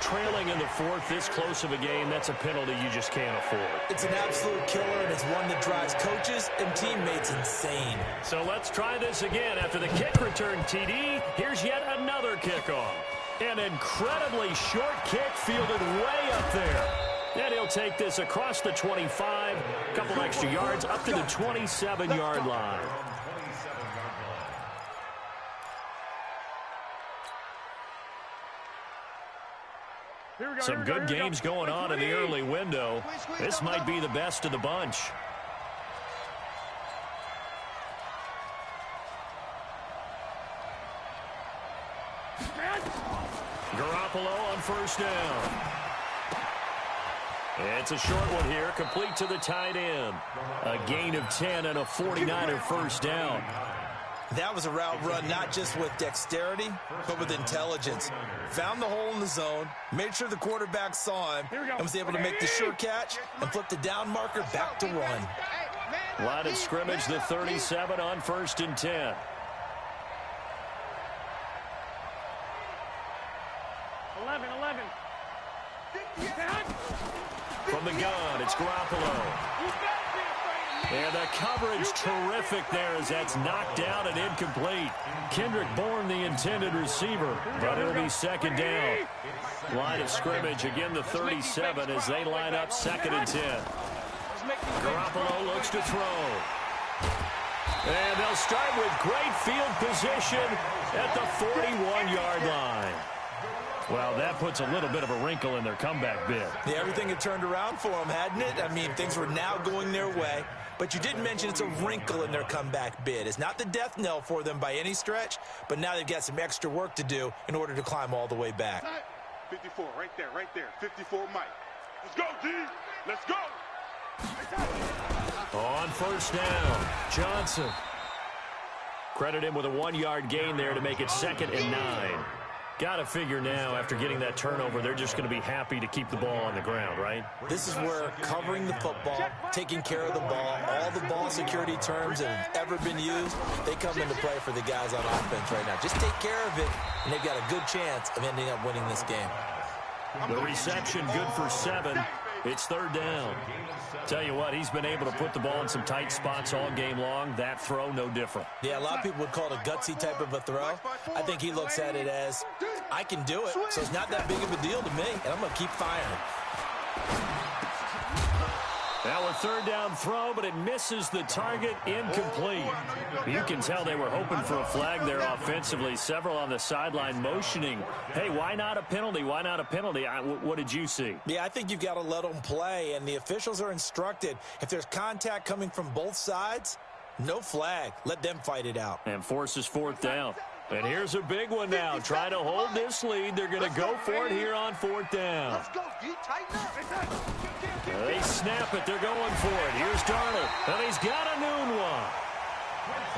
Trailing in the 4th, this close of a game, that's a penalty you just can't afford. It's an absolute killer, and it's one that drives coaches and teammates insane. So let's try this again. After the kick return, TD, here's yet another kickoff. An incredibly short kick fielded way up there. And he'll take this across the 25, a couple extra yards up to the 27-yard line. Some good games going on in the early window. This might be the best of the bunch. Garoppolo on first down. It's a short one here, complete to the tight end. A gain of 10 and a 49er first down. That was a route run not just with dexterity, but with intelligence. Found the hole in the zone, made sure the quarterback saw him, and was able to make the sure catch and flip the down marker back to run. Line of scrimmage, the 37 on 1st and 10. From the gun, it's Garoppolo. And the coverage terrific there as that's knocked down and incomplete. Kendrick Bourne, the intended receiver, but it'll be second down. Line of scrimmage, again the 37 as they line up 2nd and 10. Garoppolo looks to throw. And they'll start with great field position at the 41-yard line. Well, that puts a little bit of a wrinkle in their comeback bid. Yeah, everything had turned around for them, hadn't it? I mean, things were now going their way. But you didn't mention it's a wrinkle in their comeback bid. It's not the death knell for them by any stretch, but now they've got some extra work to do in order to climb all the way back. 54, right there. 54, Mike. Let's go, D. Let's go. On first down, Johnson. Credit him with a 1-yard gain there to make it 2nd and 9. Got to figure now, after getting that turnover, they're just going to be happy to keep the ball on the ground, right? This is where covering the football, taking care of the ball, all the ball security terms that have ever been used, they come into play for the guys on offense right now. Just take care of it, and they've got a good chance of ending up winning this game. The reception good for 7. It's 3rd down. Tell you what, he's been able to put the ball in some tight spots all game long. That throw, no different. Yeah, a lot of people would call it a gutsy type of a throw. I think he looks at it as, I can do it, so it's not that big of a deal to me, and I'm going to keep firing. Now a 3rd down throw, but it misses the target, incomplete. You can tell they were hoping for a flag there offensively. Several on the sideline motioning, hey, why not a penalty? Why not a penalty? What did you see? Yeah, I think you've got to let them play, and the officials are instructed. If there's contact coming from both sides, no flag. Let them fight it out. And forces 4th down. And here's a big one now. Trying to hold this lead. They're going to go for it here on 4th down. Let's go, D. Tighten up. They snap it. They're going for it. Here's Darnold. And he's got a noon one.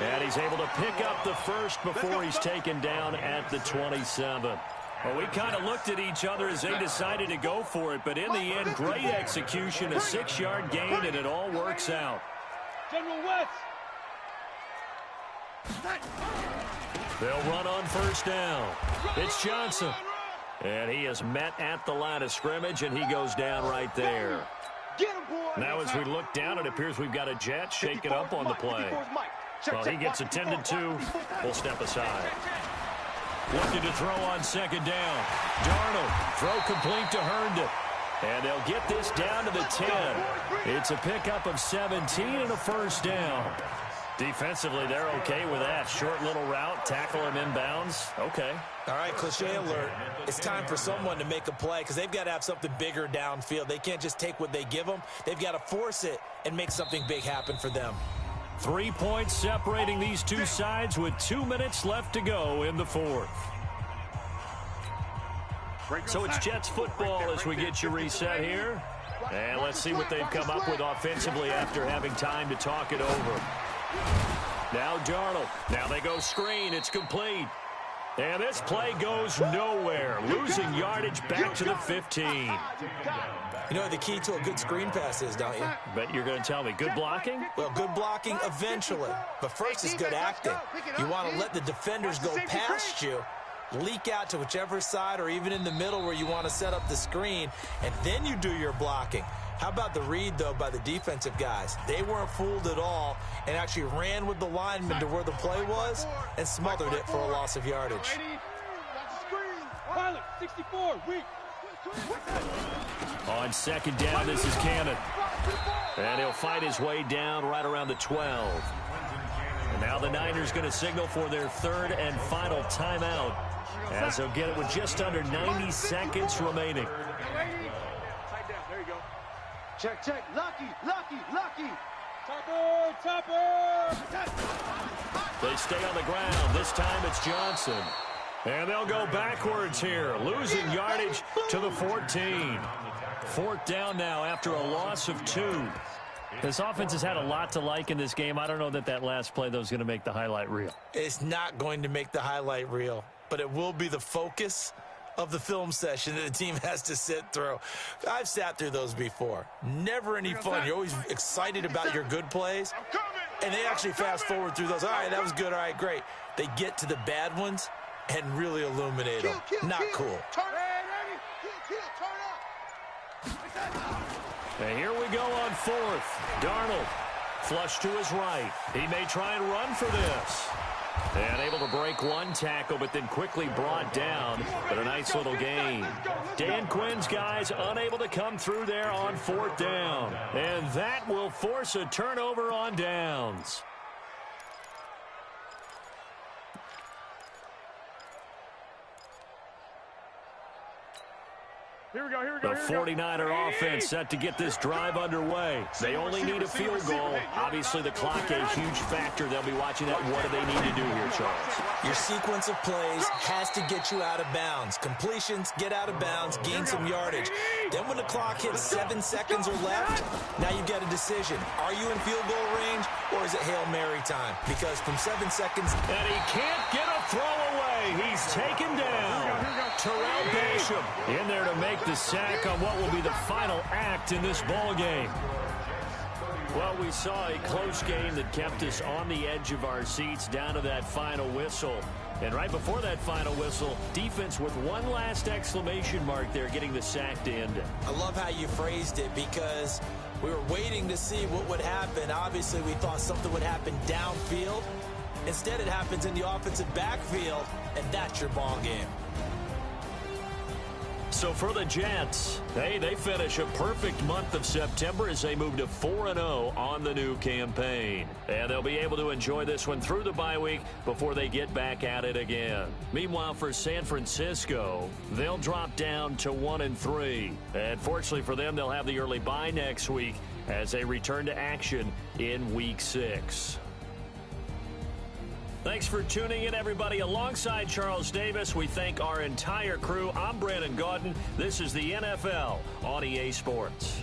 And he's able to pick up the first before he's taken down at the 27. Well, we kind of looked at each other as they decided to go for it. But in the end, great execution, a 6-yard gain, and it all works out. General West. They'll run on first down. It's Johnson. And he is met at the line of scrimmage, and he goes down right there. Now as we look down, it appears we've got a Jet shaking up on the play. Well, he gets attended to. We'll step aside. Looking to throw on 2nd down. Darnold, throw complete to Herndon. And they'll get this down to the 10. It's a pickup of 17 and a first down. Defensively, they're okay with that. Short little route, tackle him inbounds. Okay. All right, cliche alert. It's time for someone to make a play because they've got to have something bigger downfield. They can't just take what they give them. They've got to force it and make something big happen for them. 3 points separating these two sides with 2 minutes left to go in the 4th. So it's Jets football as we get you reset here. And let's see what they've come up with offensively after having time to talk it over. Now Darnold. Now they go screen. It's complete. And this play goes nowhere. Losing yardage back to the 15. You know what the key to a good screen pass is, don't you? Bet you're going to tell me. Good blocking? Well, good blocking eventually. But first is good acting. You want to let the defenders go past you, leak out to whichever side or even in the middle where you want to set up the screen, and then you do your blocking. How about the read, though, by the defensive guys? They weren't fooled at all and actually ran with the lineman to where the play was and smothered it for a loss of yardage. Pilot, 64, weak. On 2nd down, this is Cannon. And he'll fight his way down right around the 12. And now the Niners going to signal for their 3rd and final timeout as they'll get it with just under 90 seconds remaining. Check, check. Lucky. Topper. They stay on the ground. This time it's Johnson. And they'll go backwards here, losing yardage to the 14. 4th down now after a loss of 2. This offense has had a lot to like in this game. I don't know that last play, though, is going to make the highlight reel. It's not going to make the highlight reel, but it will be the focus of the film session that the team has to sit through. I've sat through those before. Never any fun. You're always excited about your good plays, and they actually fast forward through those. All right, that was good. All right, great. They get to the bad ones and really illuminate them. Not cool. And here we go on 4th. Darnold Flush to his right. He may try and run for this. And able to break one tackle, but then quickly brought down. But a nice little gain. Dan Quinn's guys unable to come through there on 4th down. And that will force a turnover on downs. Here we go, here we go, The 49er offense set to get this drive underway. They only need a field goal. Obviously, the clock a huge factor. They'll be watching that. What do they need to do here, Charles? Your sequence of plays has to get you out of bounds. Completions, get out of bounds, gain some yardage. Then when the clock hits 7 seconds or left, now you get a decision. Are you in field goal range, or is it Hail Mary time? Because from 7 seconds... And he can't get a throw away. He's taken down. Terrell Basham in there to make the sack on what will be the final act in this ball game. Well, we saw a close game that kept us on the edge of our seats down to that final whistle. And right before that final whistle, defense with one last exclamation mark there, getting the sack to end it. I love how you phrased it, because we were waiting to see what would happen. Obviously, we thought something would happen downfield. Instead, it happens in the offensive backfield, and that's your ball game. So for the Jets, hey, they finish a perfect month of September as they move to 4-0 on the new campaign. And they'll be able to enjoy this one through the bye week before they get back at it again. Meanwhile, for San Francisco, they'll drop down to 1-3. And fortunately for them, they'll have the early bye next week as they return to action in Week 6. Thanks for tuning in, everybody. Alongside Charles Davis, we thank our entire crew. I'm Brandon Gaudin. This is the NFL on EA Sports.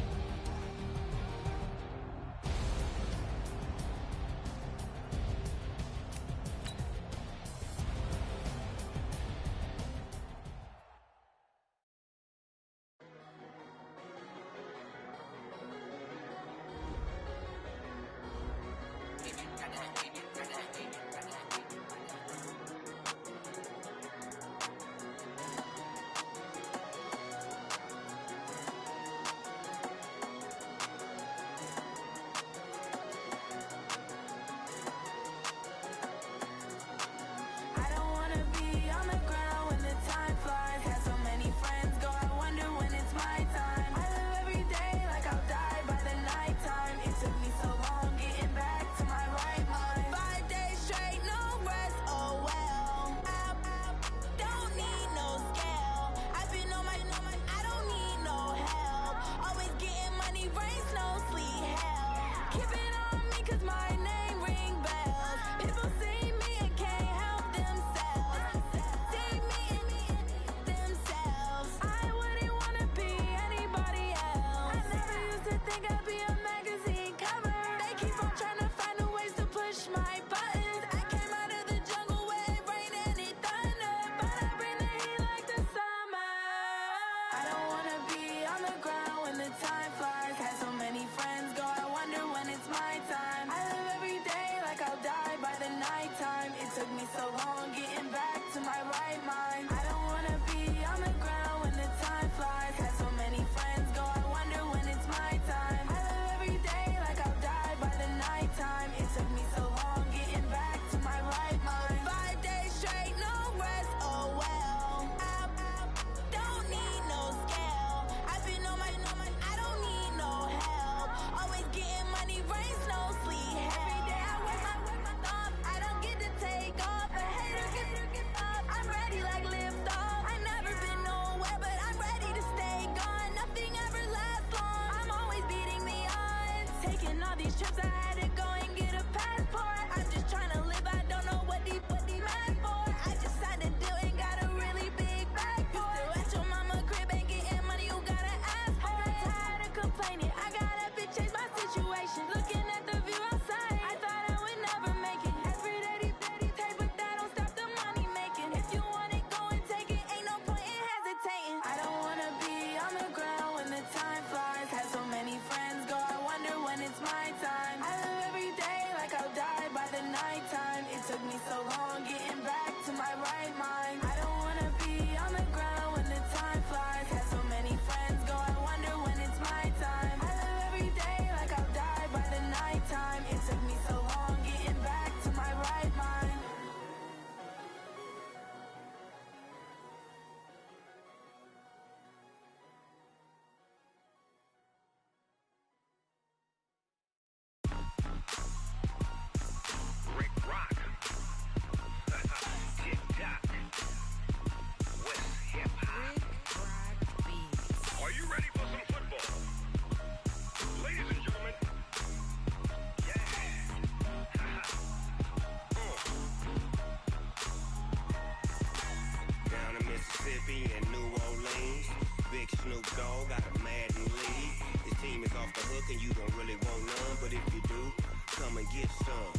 Mississippi and New Orleans. Big Snoop Dogg got a Madden lead. His team is off the hook and you don't really want none, but if you do, come and get some.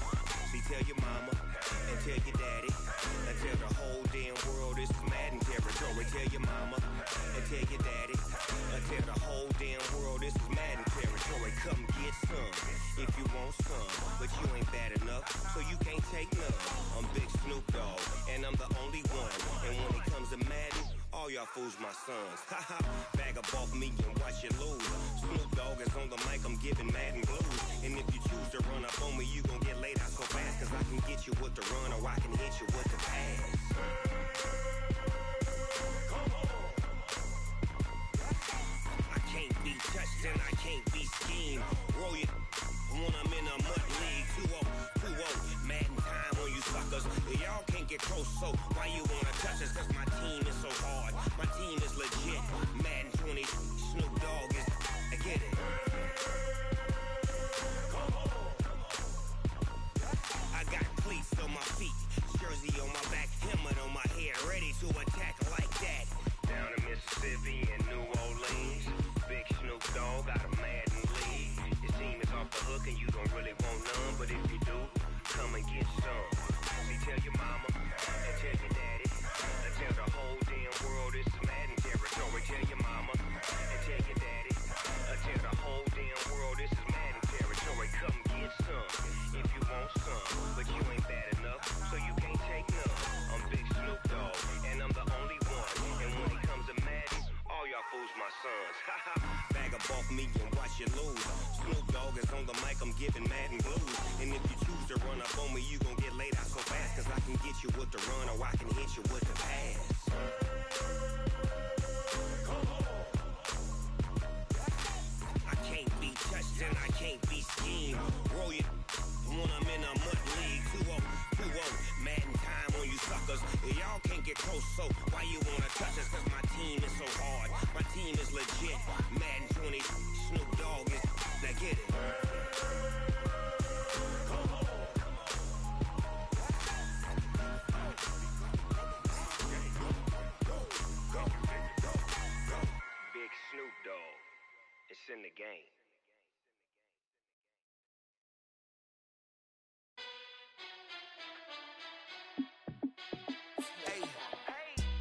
See, tell your mama and tell your daddy and tell the whole damn world this is Madden territory. Tell your mama and tell your daddy and tell the whole damn world this is Madden territory. Come get some if you want some, but you ain't bad enough, so you can't take none. I'm Big Snoop Dogg and I'm the only one, and when it comes to Madden, all y'all fools my sons. Haha, bag up off me and watch you lose. Snoop Dogg is on the mic, I'm giving Madden blues. And if you choose to run up on me, you gon' get laid out so fast, cause I can get you with the run or I can hit you with the pass. Come on. I can't be touched and I can't be schemed. Roll you when I'm in a mud league. 2-0, Madden time on you suckers. Y'all can't get close, so why you wanna touch us? Cause my team is so hard, my team is legit. Madden 20, Snoop Dogg is, I get it. Come on. I got cleats on my feet, jersey on my back, helmet on my head, ready to attack like that. Down in Mississippi and New Orleans, Big Snoop Dogg got a Madden lead. His team is off the hook and you don't really want none, but if you do, come and get some. See, tell your mama and tell your daddy and tell the whole damn world this is Madden territory. Tell your mama and tell your daddy and tell the whole damn world this is Madden territory. Come get some if you want some, but you ain't bad enough, so you can't take none. I'm Big Snoop Dogg and I'm the only one, and when it comes to Madden, all y'all fools my sons. Haha, bag up off me and watch you lose. Snoop Dogg is on the mic, I'm giving Madden blues. And if you choose to run up on me, you gon' get laid out so fast, cause I can get you with the run or I can hit you with the pass. Come on. I can't be touched and I can't be schemed. Roll you when I'm in a mud league. 2-0, Madden time on you suckers. Y'all can't get close, so why you wanna touch us? Cause my team is so hard, my team is legit. Madden 20, Snoop Dogg is, now get it. Come on. Big Snoop Dogg, it's in the game.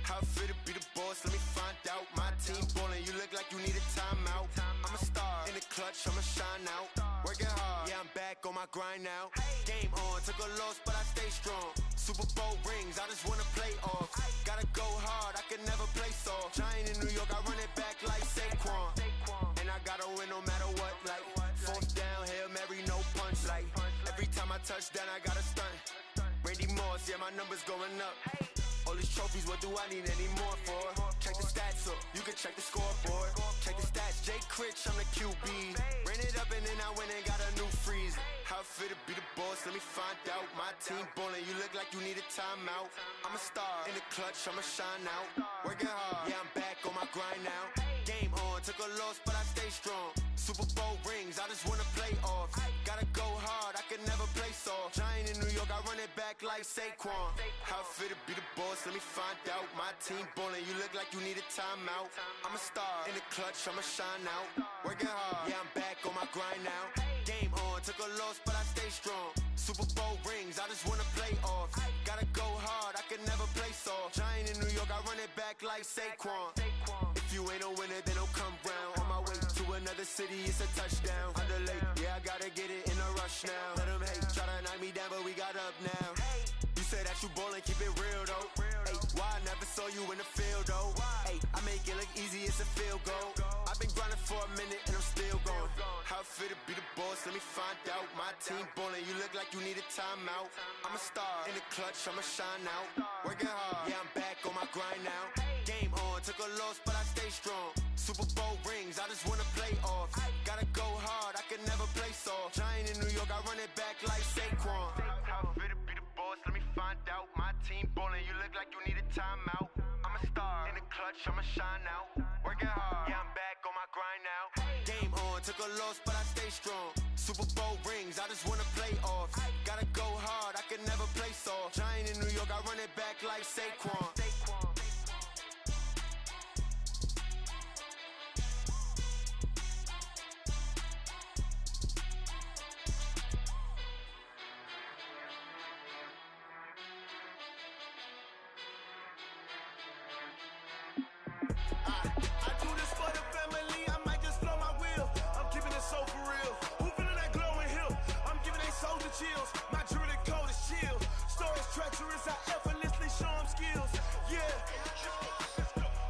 How fit to be the boss? Let me find out. My team ballin', you look like you need a timeout. I'm a star in the clutch, I'ma shine out. Working hard, yeah, I'm back on my grind now. Game on, took a loss, but I stay strong. Super Bowl rings, I just wanna play off. Gotta go hard, I can never play soft. Giant in New York, I run it back like Saquon. And I gotta win no matter what, like fourth down, Hail Mary, no punch. Like every time I touch down, I gotta stunt. Randy Moss, yeah, my numbers going up. All these trophies, what do I need any more for? Check the stats up, you can check the scoreboard. Check the stats, Jay Critch, I'm the QB. Ran it up and then I went and got a new freeze. How fit to be the boss, let me find out. My team ballin', you look like you need a timeout. I'm a star in the clutch, I'ma shine out. Working hard, yeah, I'm back on my grind now. Game on, took a loss, but I stay strong. Super Bowl rings, I just wanna play off. Gotta go hard, I can never play soft. Giant in New York, I run it back like Saquon. How fit to be the boss, let me find out. My team ballin', you look like you need a timeout. I'm a star in the clutch, I'ma shine out. Working hard, yeah, I'm back on my grind now. Game on, took a loss, but I stay strong. Super Bowl rings, I just wanna play off. Gotta go hard, I can never play soft. Giant in New York, I run it back like Saquon. If you ain't a winner, then don't come round. On my way to another city, it's a touchdown. Underlay, yeah, I gotta get it in a rush now. Let them hate, try to knock me down, but we got up now. You say that you ballin', keep it real though. Hey, why I never saw you in the field though? Hey, I make it look easy, it's a field goal. I've been grinding for a minute and I'm still going. How fit to be the boss, let me find out. My team ballin', you look like you need a timeout. I'm a star in the clutch, I'ma shine out. Working hard, yeah, I'm back on my grind now. Game on, took a loss, but I stay strong. Super Bowl rings, I just wanna play off. Gotta go hard, I can never play soft. Giant in New York, I run it back like Saquon. How fit to be the boss, let me find out. My team ballin', you look like you need a timeout. I'm a star in the clutch, I'ma shine out. Working hard, yeah, I'm back on my grind now. Game on, took a loss, but I stay strong. Super Bowl rings, I just wanna play off. Gotta go hard, I can never play soft. Giant in New York, I run it back like Saquon. I do this for the family, I might just blow my wheel. I'm keeping it so for real. Who feeling that glowing hill? I'm giving they soldier chills. My jewelry code is chill. Stories treacherous, I effortlessly show them skills. Yeah.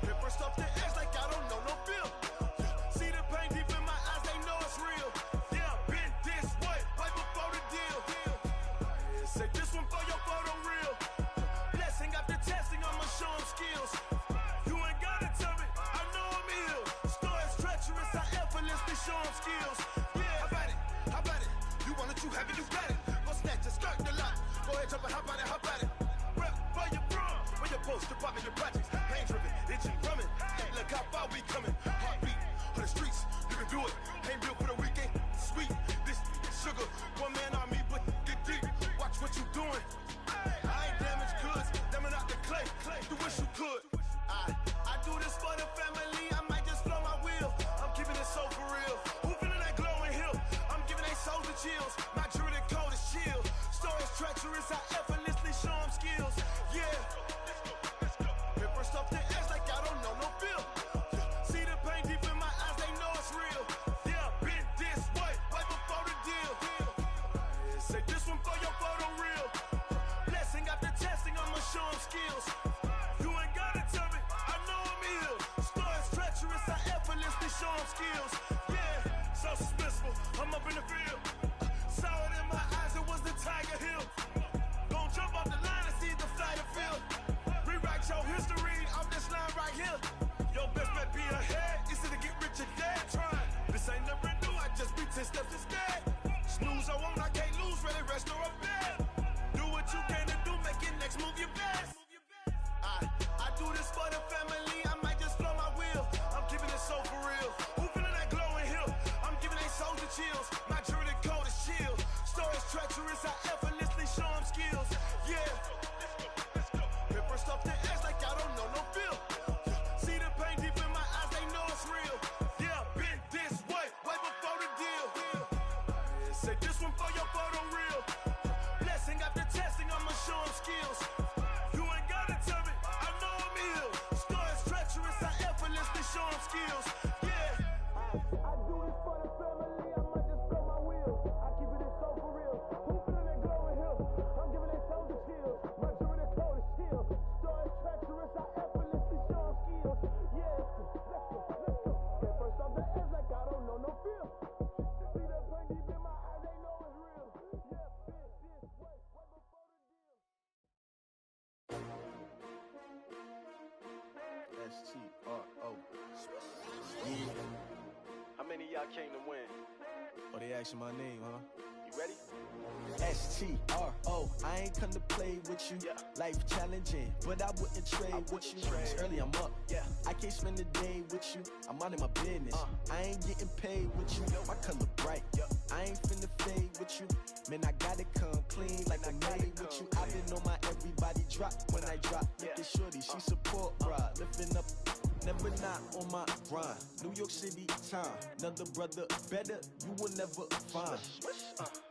Paper stuff the edge like I don't know no bill. See the pain deep in my eyes, they know it's real. Yeah, been this way, right before the deal. Say this one for your photo real. Blessing after testing, I'ma show them skills. You ain't gotta tell me, I know I'm ill. Stories treacherous, I effortlessly show them skills. Yeah, how about it? How about it? You want it, you have it, you got it. Go snatch it, skirt the lot. Go ahead, jump it, how about it, how about it? Rep where you from, where your post, department, your projects. Pain driven, itching, drumming. Hey, look how far we coming. Heartbeat on the streets, you can do it. Ain't built for the weekend, sweet. This sugar, one man army, but get deep. Watch what you doing. I ain't damaged goods, damn out the clay. You wish you could. I do this for the family, I might just blow my wheel. I'm keeping it so for real. Who feeling that glowing hill? I'm giving they soldier chills. My jewelry code is chill. Stories treacherous, I effortlessly show them skills. Yeah. Paper stuff the edge like I don't know no bill. See the pain deep in my eyes, they know it's real. Yeah, been this way, right before the deal. Say this one for your photo real. Blessing after testing, I'ma show them skills. You ain't gotta tell me, I know I'm ill. Stories treacherous, I effortlessly show them skills. Yeah, so suspenseful, I'm up in the field. Saw it in my eyes, it was the Tiger Hill. Gon' jump off the line and see the flight of field. Rewrite your history off this line right here. Your best bet be ahead, easy to get rich or dead. Trying, this ain't never new, I just be 10 steps instead. Snooze I won't, I can't lose, ready, rest or a bed. Do what you can to do, make it next move your best. I do this for the family, I might just blow my wheel. I'm keeping it so for real. Who feeling that glowing hill? I'm giving they soldier chills. My jewelry code is chill. Stories treacherous, I effortlessly show them skills. Yeah. Paper stuff the edge like I don't know no bill. See the pain deep in my eyes, they know it's real. Yeah, been this way, right before the deal. Say this one for your photo real. Blessing after testing, I'ma show them skills. You ain't gotta tell me, I know I'm ill. Stories treacherous, I effortlessly show them skills. Yeah. I do this for the family, I might just blow my wheel. I keep it so for real. Who feeling that glowing hill? I'm giving they soldier chills. My jewelry code is chill. Stories treacherous, I effortlessly show them skills. Yeah, let's go. Paper stuff the edge like I don't know no feel. See that pain deep in my eyes, they know it's real. Yeah, been this way, right before the deal. S-T-R-O. Yeah. How many of y'all came to win? Oh, they asking my name, huh? You ready? S-T-R-O. I ain't come to play with you. Yeah. Life challenging, but I wouldn't trade with you. It's early, I'm up. Yeah. I can't spend the day with you. I'm minding my business. I ain't getting paid with you. My color bright. I ain't finna fade with you. Man, I gotta come clean like I made with you. I've been on my everybody drop when I drop. Look at shorty, she support bride. Lifting up, never not on my grind. New York City time. Another brother better, you will never find.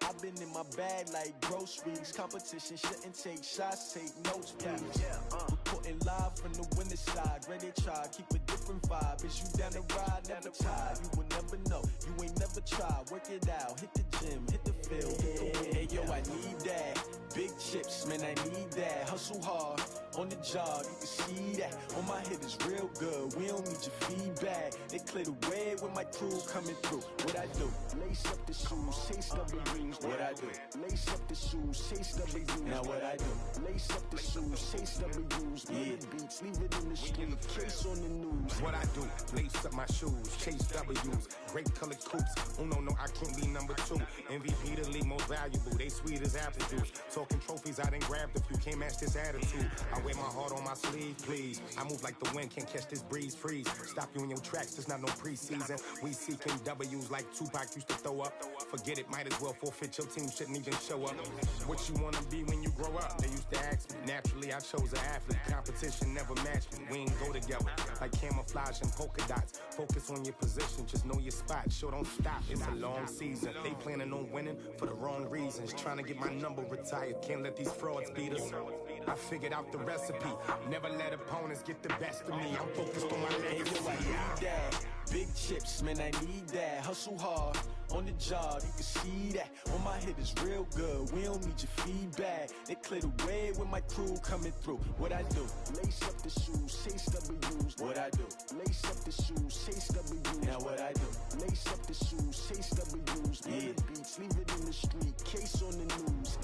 I've been in my bag like groceries. Competition shouldn't take shots, take notes, please. Reporting live from the winter side. Ready to try, keep a different vibe. Is you down the ride, never tired. You will never know, you ain't never tried. Work it out, hit the gym, hit the field, hit the wind. Hey yo, I need that. Big chips, man, I need that. Hustle hard, on the job, you can see that. On my hit is real good, we don't need your feedback. They clear the way when my crew coming through. What I do? Lace up the shoes, chase double rings. What I do? Lace up the shoes, chase double U's. Now what I do? Lace up the shoes, chase double U's. Yeah, beats, leave it in the street, case on the news. What I do? Lace up my shoes, chase W's. Great colored coops. Oh no, I can't be number 2. MVP the league most valuable. They sweet as apple juice. Talking trophies, I done grabbed a few. Can't match this attitude. I wear my heart on my sleeve, please. I move like the wind, can't catch this breeze. Freeze. Stop you in your tracks, there's not no preseason. We seeking W's like Tupac used to throw up. Forget it, might as well forfeit. Your team shouldn't even show up. What you wanna be when you grow up? They used to ask me. Naturally, I chose an athlete. Competition never matched me. We ain't go together like camouflage and polka dots. Focus on your position, just know your spot. Sure, don't stop. It's a long season. They planning on winning for the wrong reasons. Trying to get my number retired. Can't let these frauds beat us. I figured out the recipe. Never let opponents get the best of me. I'm focused on my legacy. I need that. Big chips, man, I need that. Hustle hard on the job, you can see that. On my hit is real good. We don't need your feedback. They clear the way with my crew coming through. What I do? Lace up the shoes, chase W's. What I do? Lace up the shoes, chase W's. Now what I do? Lace up the shoes, chase W's. Yeah. The beats, leave it in the street. Case on the news.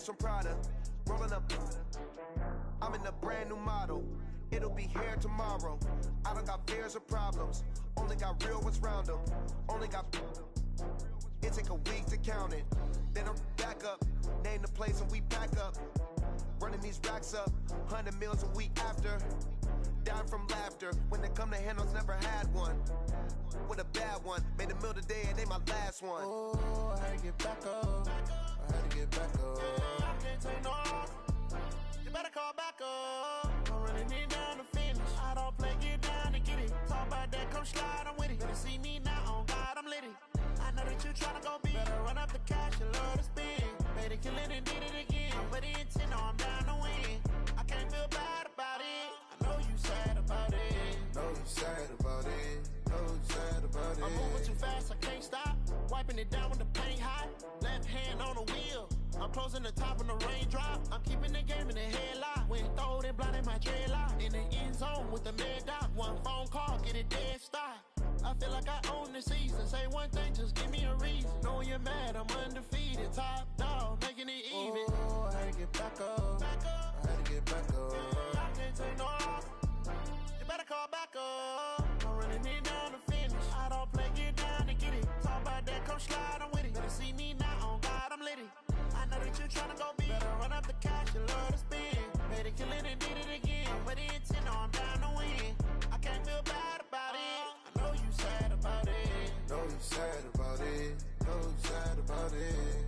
From Prada, rolling up. I'm in a brand new model. It'll be here tomorrow. I don't got fears or problems. Only got real ones round them. Only got. It take a week to count it. Then I'm back up. Name the place and we pack up. Running these racks up. 100 meals a week after. Dying from laughter. When it come to handles, never had one. With a bad one. Made a meal today and they my last one. Oh, I had to get back up. I had to get back up. I can't take no loss. You better call back up. I'm running it down to finish. I don't play, get down to get it. Talk about that, come slide, I'm with it. Better see me now, on God, I'm litty. I know that you tryna go big. Better run up the cash, you love to spend. Made a kill it and did it again. I'm with the intent, no, I'm down to win. I can't feel bad about it. I know you sad about it. Know you sad about it. Know you sad about it. I'm moving too fast, I can't stop. Wiping it down with the paint hot. Left hand on the wheel. I'm closing the top when the raindrop. I'm keeping the game in the headlock. When throwed and blinded my dreadlock. In the end zone with the mad dot. One phone call, get it dead stop. I feel like I own the season. Say one thing, just give me a reason. Knowing you're mad, I'm undefeated. Top dog, making it even. Oh, I had to get back up. I had to get back up. I can't take no loss. You better call back up. I'm running it down to finish. I don't play, get down to get it. Talk about that, come slide, I'm with it. Better see me now, on God, I'm litty. I know that you tryna go big. Better run up the cash, you love to spend. Made a kill it and did it again. I'm with the intent, no, I'm down to win. I can't feel bad about it. I know you sad about it. Know you sad about it. Know you sad about it.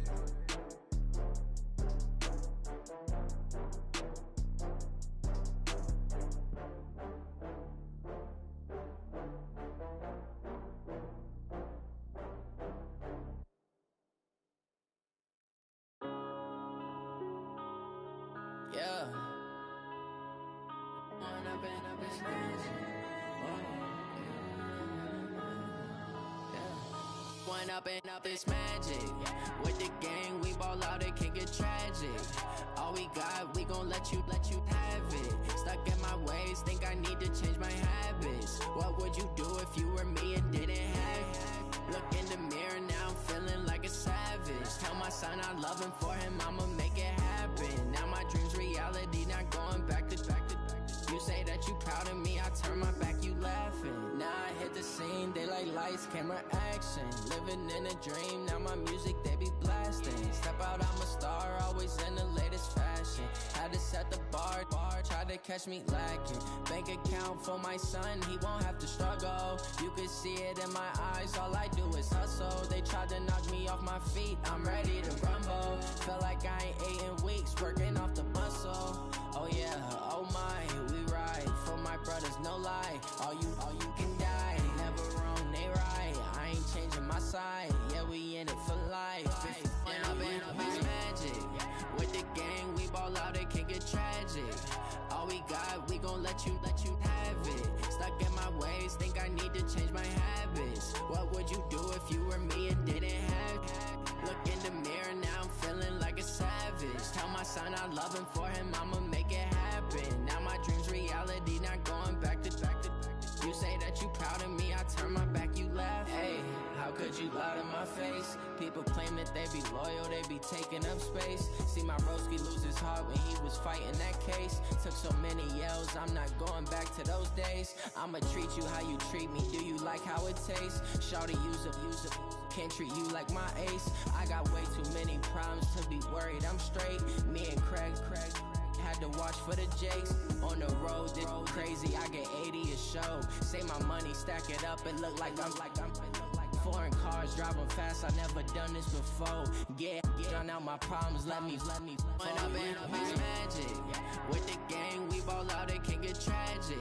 Yeah. One up and up is magic. With the gang, we ball out, it can get tragic. All we got, we gon' let you have it. Stuck in my ways, think I need to change my habits. What would you do if you were me and didn't have it? Look in the mirror, now I'm feeling like a savage. Tell my son I love him, for him I'ma make it happen. Now my dream's reality, not going back to. You say that you proud of me, I turn my back, you laughing. Now I hit the scene, they like lights, camera, action. Living in a dream, now my music, they be blasting. Step out, I'm a star, always in the latest fashion. Had to set the bar, try to catch me lacking. Bank account for my son, he won't have to struggle. You can see it in my eyes, all I do is hustle. They tried to knock me off my feet, I'm ready to rumble. Feel like I ain't ate in weeks, working off the muscle. Oh yeah, oh my, we ride for my brothers, no lie. All you can die, never wrong, they right. I ain't changing my side, yeah, we in it for life. And I've been magic. With the gang, we ball out, it can get tragic. All we got, we gon' let you have it. Stuck in my ways, think I need to change my habits. What would you do if you were me and didn't have it? Look in the mirror, now I'm feeling like a savage. Tell my son I love him, for him I'ma make it happen. Now my dream's reality, not going back to. You say that you proud of me, I turn my back, you laugh. Hey, how could you lie to my face? People claim that they be loyal, they be taking up space. See my broski lose his heart when he was fighting that case. Took so many yells, I'm not going back to those days. I'ma treat you how you treat me, do you like how it tastes? Shawty, use up, can't treat you like my ace. I got way too many problems to be worried, I'm straight. Me and Craig had to watch for the Jakes. On the road, this crazy, I get 80 a show. Say my money, stack it up, it look like I'm foreign cars, driving fast, I never done this before. Yeah, drown out my problems, let me When up in a piece magic. With the gang, we ball out, it can get tragic.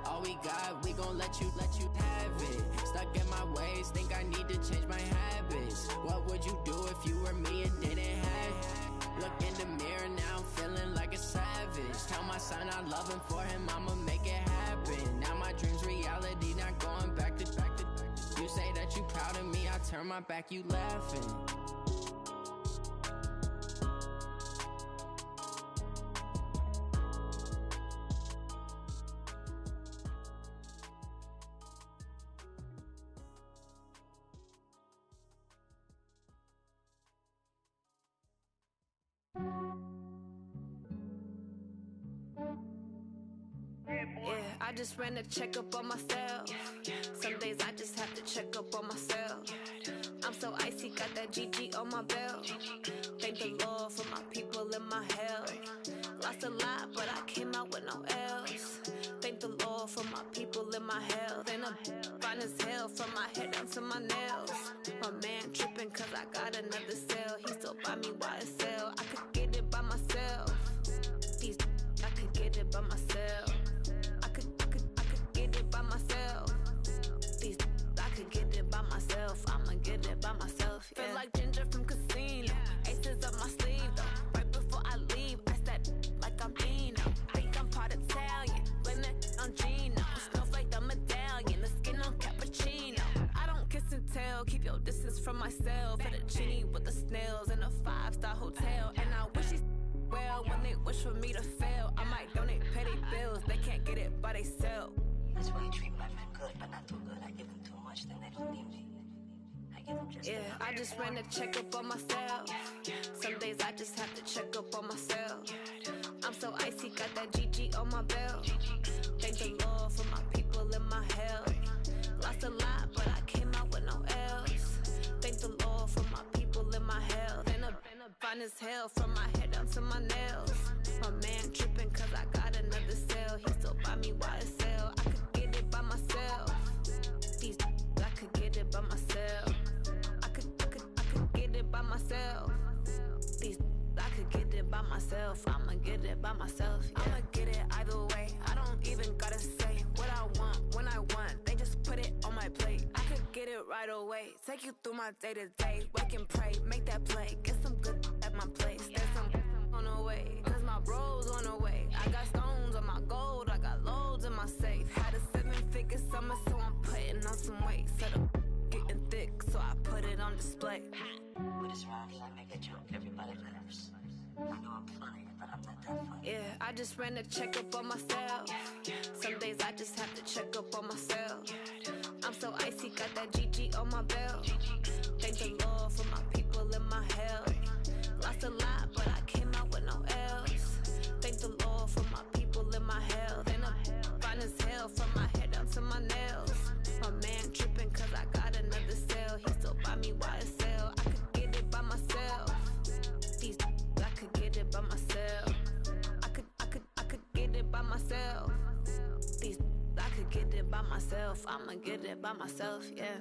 All we got, we gon' let you have it. Stuck in my ways, think I need to change my habits. What would you do if you were me and didn't have it? Look in the mirror now, I'm feeling like a savage. Tell my son I love him, for him I'ma make it happen. Now my dream's reality, not going back to. You say that you proud of me, I turn my back, you laughing. Yeah, I just ran a checkup on myself. Some days I just have to check up on myself. I'm so icy, got that GG on my belt. Thank the Lord for my people in my health. Lost a lot, but I came out with no L's. Thank the Lord for my people in my health. And I'm fine as hell from my head down to my nails. My man tripping cause I got another cell. He still buy me YSL. I could get it by myself. These I could get it by myself. I could get it by myself. These I could get it by myself. I'ma get it by myself. Yeah. Feel like Ginger from Casino. Aces up my sleeve though. Right before I leave, I said like I'm Dino. Think I'm part Italian. Blame it on Gino. Snowflake the medallion. The skin on cappuccino. I don't kiss and tell. Keep your distance from myself. At a genie with the snails in a 5-star hotel. And I wish he's well when they wish for me to fail. I might donate petty bills. They can't get it by themselves. That's why you treat my men good, but not too good. I give them too much, then they don't need me. I give them just enough. I just ran a checkup on myself. Some days I just have to check up on myself. I'm so icy, got that GG on my belt. Thank the Lord for my people in my health. Lost a lot, but I came out with no L's. Thank the Lord for my people in my health. And I'm fine as hell from my head down to my nails. My man tripping cause I got another cell. He still buy me YSL. I could get it by myself. These I could get it by myself. I could get it by myself. These I could get it by myself. I'ma get it by myself. Yeah. I'ma get it either way. I don't even gotta say what I want when I want. They just put it on my plate. I could get it right away. Take you through my day to day. Wake and pray, make that play. Get some good at my place. There's some on the way. Cause my bros on the way. I got stones on my gold. I got loads in my safe. Had a 7-figure summer, so I'm putting on some weight. Set up getting thick, so I put it on display. With this round, I make a joke. Everybody laughs. I know I'm funny, but I'm not that funny. Yeah, I just ran a checkup on myself. Some days I just have to check up on myself. I'm so icy, got that GG on my belt. Thank the Lord for my people in my health. Lost a lot, but I came out with no L's. Thank the Lord for my people in my health. And I'm fine as hell from my head down to my nails. My man tripping cause I got another cell. He still buy me YSL. I could get it by myself. These I could get it by myself. I could get it by myself. These I could get it by myself. I'ma get it by myself, yeah.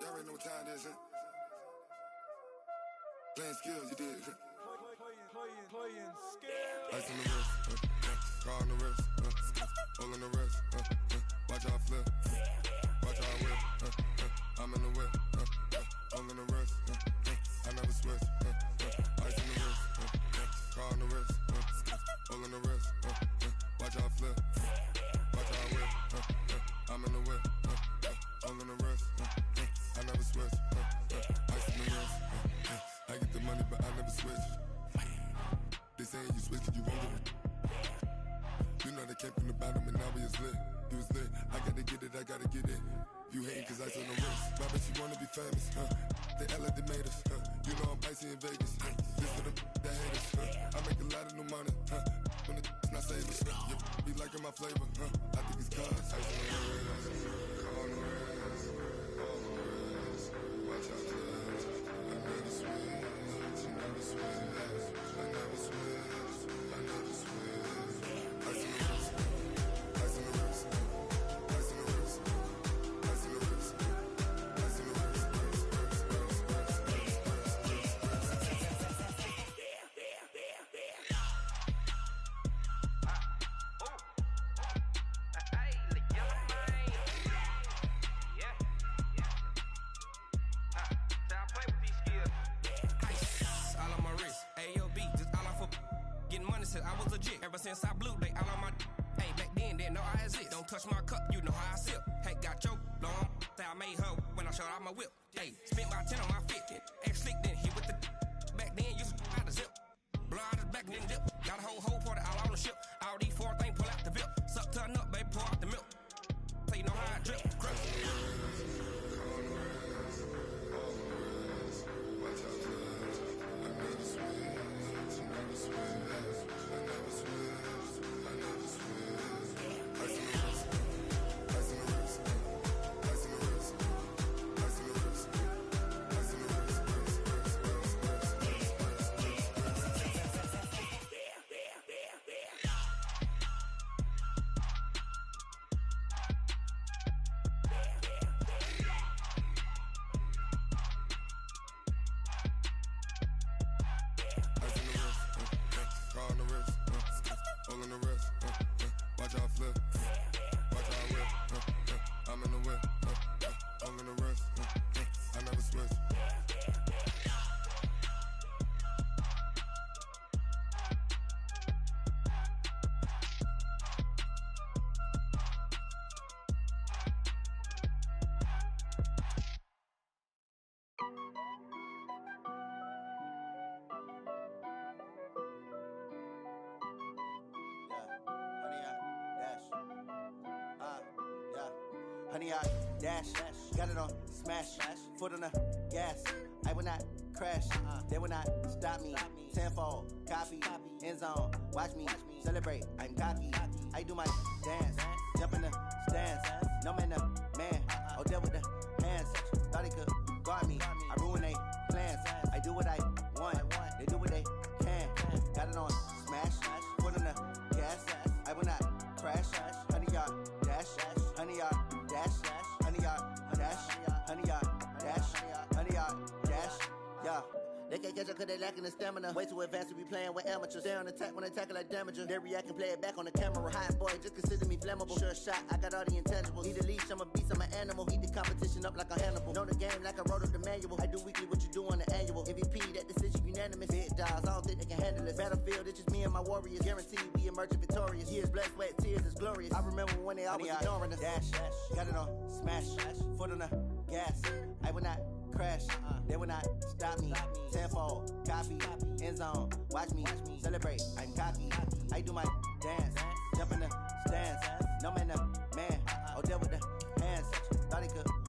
Y'all already know what time it is, huh? Playing skills, you did. Playing skills. Ice on the wrist, car on the wrist, hole on the wrist, watch how I flip, watch how I whip, I'm in the whip, hole in the wrist, I never switch, switch, could you run with it? You know they came from the bottom and now we is lit. You was lit, I gotta get it, I gotta get it. You hating cause ice on the wrist. My bitch, you wanna be famous, They act like they made us, You know I'm icy in Vegas, This for the that hate us, I make a lot of new money, When it's not savers, You be liking my flavor, I think it's cause ice on the wrist, on the wrist, on the wrist. Watch out, cuz I never switch, I never switch, I never switch, I never switch. Ice on the wrist, ice on the wrist, ice on the wrist, ice on the wrist, ice on the wrist. I was legit. Ever since I blew, they all on my hey, back then, didn't know I exist. Don't touch my cup, you know how I sip. Hey, got choked, long. Say I made her when I showed out my whip. Hey, spent my 10 on my 50. Ex slick, then hit with the back then, used to out the zip. Blow out his back, then dip. Got a whole party all on the ship. All these four things, pull out the VIP. Suck, turn up, baby, pour out the milk. So you know how I drip. Crush. Watch out, cuz I never switch, I never switch. Honey, I dash, got it on smash, foot on the gas. I will not crash, they will not stop me. Tenfold, copy, end zone, watch me celebrate. I'm cocky, I do my dance, jump in the stands. No man, the man, oh, deal with the hands. Thought he could guard me, I ruin they plans. I do what I want, they do what they can. Got it on smash, foot on the gas. I will not crash, honey, y'all dash, honey, y'all dash, honey, y'all dash, honey, y'all dash, honey, y'all dash, yeah. They can't catch up cause they lacking the stamina. Way too advanced to be playing with amateurs. Stay on attack when they tackle like damager. They react and play it back on the camera. Hot boy, just consider me flammable. Sure shot, I got all the intangibles. Need a leash, I'm a beast, I'm an animal. Heat the competition up like a Hannibal. Know the game like I wrote up the manual. I do weekly what you do on the annual. MVP, that decision unanimous. Big dogs, I don't think they can handle it. Battlefield, it's just me and my warriors. Guaranteed we emerging victorious. Years, blood, sweat, tears, is glorious. I remember when they always ignoring us. Dash, got it on smash, foot on the gas. I will not crash, they will not stop me. Tenfold, copy, end zone, watch me celebrate. I'm cocky, I do my dance, jump in the stands. No man, the man, oh, deal with the hands. Thought he could